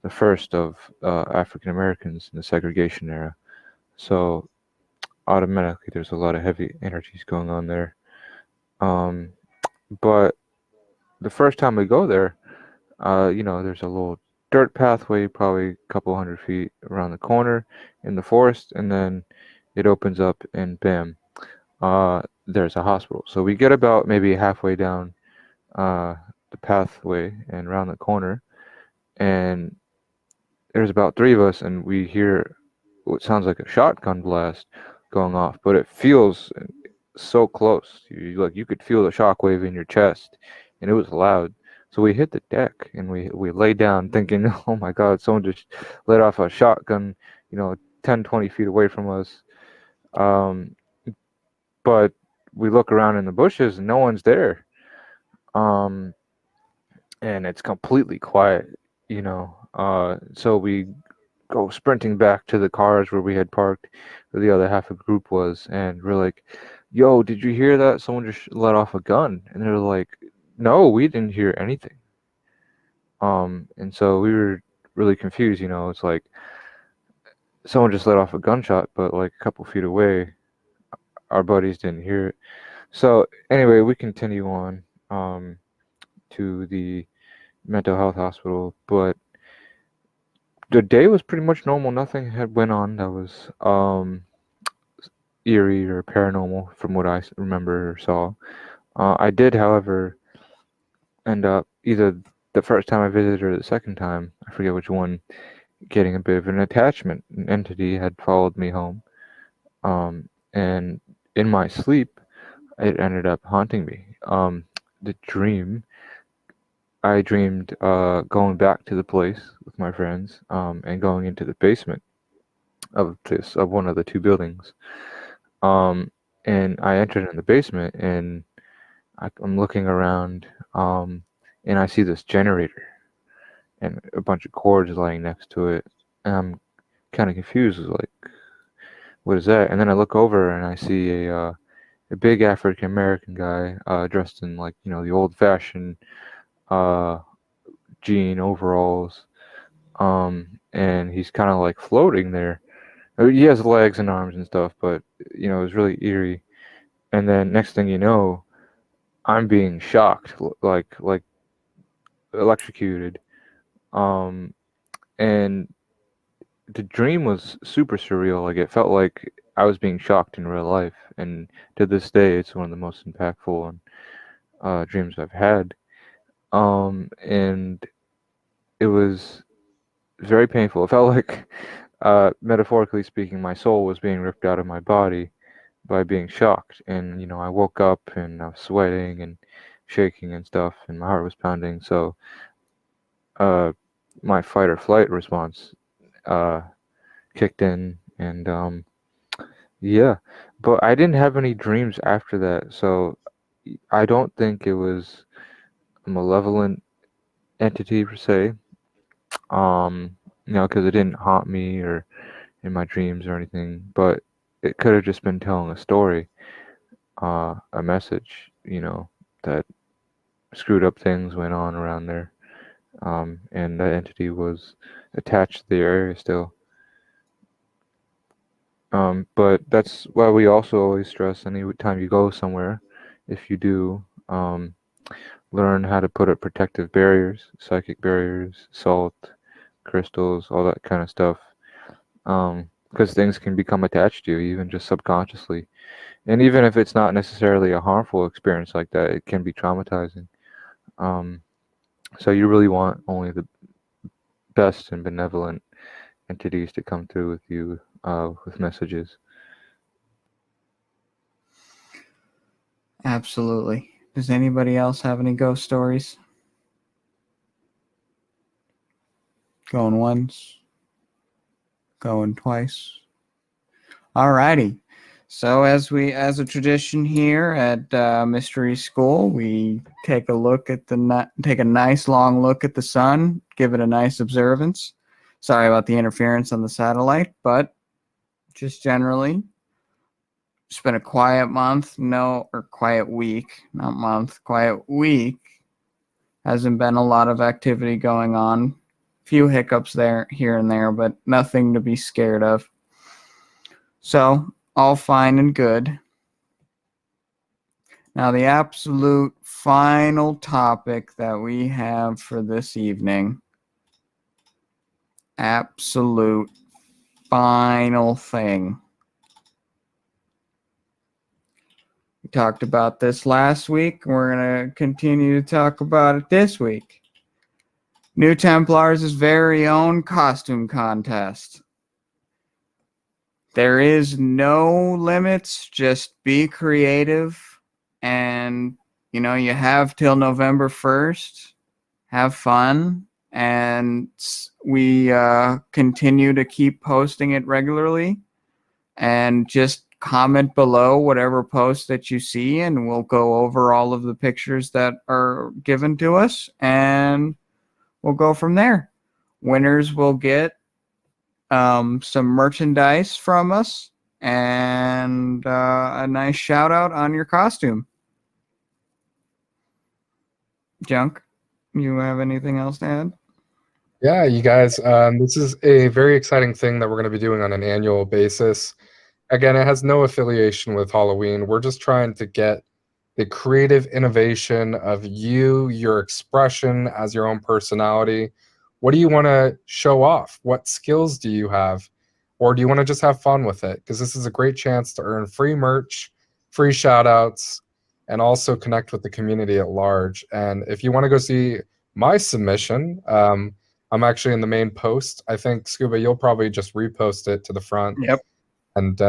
the first of African Americans in the segregation era. So automatically there's a lot of heavy energies going on there. But the first time we go there, there's a little dirt pathway, probably a couple 100 feet around the corner in the forest, and then it opens up, and bam, there's a hospital. So we get about maybe halfway down the pathway and around the corner, and there's about three of us, and we hear what sounds like a shotgun blast going off, but it feels so close. You could feel the shockwave in your chest, and it was loud. So we hit the deck and we lay down thinking, oh my God, someone just let off a shotgun, 10, 20 feet away from us. But we look around in the bushes and no one's there. And it's completely quiet, so we go sprinting back to the cars where we had parked, where the other half of the group was, and we're like, yo, did you hear that? Someone just let off a gun. And they're like, no, we didn't hear anything. And so we were really confused, it's like someone just let off a gunshot, but like a couple feet away, our buddies didn't hear it. So anyway, we continue on to the mental health hospital, but the day was pretty much normal. Nothing had went on that was eerie or paranormal from what I remember or saw. I did, however, end up either the first time I visited or the second time, I forget which one, getting a bit of an attachment. An entity had followed me home, and in my sleep, it ended up haunting me. The dream, I dreamed going back to the place with my friends, and going into the basement of one of the two buildings. And I entered in the basement, and I'm looking around, and I see this generator and a bunch of cords lying next to it. And I'm kind of confused, like, what is that? And then I look over and I see a big African American guy dressed in, like, the old-fashioned jean overalls, and he's kind of like floating there. He has legs and arms and stuff, but it was really eerie. And then next thing you know, I'm being shocked, like electrocuted. And the dream was super surreal. Like, it felt like I was being shocked in real life. And to this day, it's one of the most impactful dreams I've had. And it was very painful. It felt like, metaphorically speaking, my soul was being ripped out of my body by being shocked. And I woke up and I was sweating and shaking and stuff, and my heart was pounding. So my fight or flight response kicked in, and yeah. But I didn't have any dreams after that, so I don't think it was a malevolent entity per se. Because it didn't haunt me or in my dreams or anything, but it could have just been telling a story, a message, that screwed up things went on around there. And that entity was attached to the area still. But that's why we also always stress any time you go somewhere, if you do, learn how to put up protective barriers, psychic barriers, salt, crystals, all that kind of stuff. Because things can become attached to you, even just subconsciously. And even if it's not necessarily a harmful experience like that, it can be traumatizing. So you really want only the best and benevolent entities to come through with you with messages. Absolutely. Does anybody else have any ghost stories? Going once, going twice. Alrighty. So as a tradition here at Mystery School, we take a nice long look at the sun, give it a nice observance. Sorry about the interference on the satellite, but just generally, it's been a quiet quiet week, not month, quiet week. Hasn't been a lot of activity going on. Few hiccups there, here and there, but nothing to be scared of. So, all fine and good. Now, the absolute final topic that we have for this evening, absolute final thing. We talked about this last week. We're going to continue to talk about it this week. New Templars' very own costume contest. There is no limits, just be creative. And, you have till November 1st. Have fun. And we continue to keep posting it regularly. And just comment below whatever post that you see, and we'll go over all of the pictures that are given to us, and we'll go from there. Winners will get some merchandise from us and a nice shout out on your costume. Junk, you have anything else to add? Yeah, you guys, this is a very exciting thing that we're going to be doing on an annual basis. Again, it has no affiliation with Halloween. We're just trying to get the creative innovation of you, your expression as your own personality. What do you want to show off? What skills do you have? Or do you want to just have fun with it? Because this is a great chance to earn free merch, free shout outs, and also connect with the community at large. And if you want to go see my submission, I'm actually in the main post. I think, Scuba, you'll probably just repost it to the front. Yep. And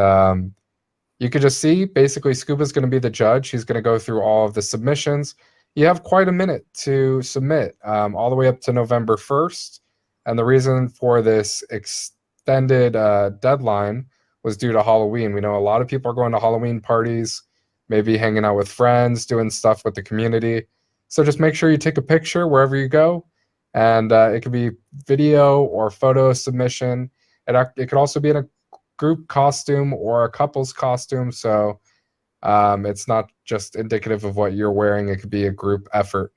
you could just see, basically, Scuba's going to be the judge. He's going to go through all of the submissions. You have quite a minute to submit, all the way up to November 1st. And the reason for this extended deadline was due to Halloween. We know a lot of people are going to Halloween parties, maybe hanging out with friends, doing stuff with the community. So just make sure you take a picture wherever you go. And it could be video or photo submission. It could also be in a group costume or a couple's costume, so it's not just indicative of what you're wearing. It could be a group effort,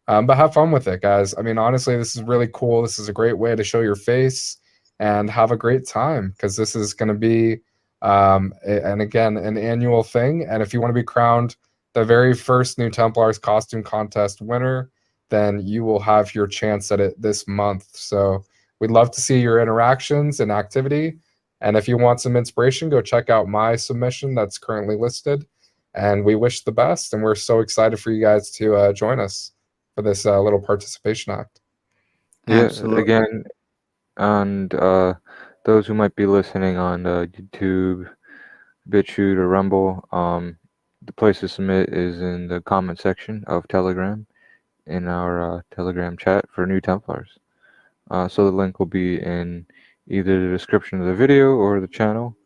but have fun with it, guys. I mean, honestly, this is really cool. This is a great way to show your face and have a great time, because this is going to be and again, an annual thing. And if you want to be crowned the very first New Templars costume contest winner, then you will have your chance at it this month. So we'd love to see your interactions and activity. And if you want some inspiration, go check out my submission that's currently listed. And we wish the best. And we're so excited for you guys to join us. for this little participation act. Yeah, Absolutely. again, and those who might be listening on YouTube, BitChute, or Rumble, the place to submit is in the comment section of Telegram in our Telegram chat for New Templars. So the link will be in either the description of the video or the channel,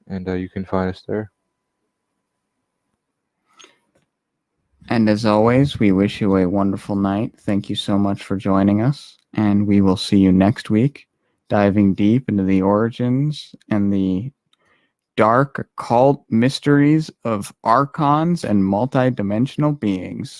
and you can find us there. And as always, we wish you a wonderful night. Thank you so much for joining us, and we will see you next week, diving deep into the origins and the dark occult mysteries of archons and multi-dimensional beings.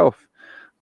yourself.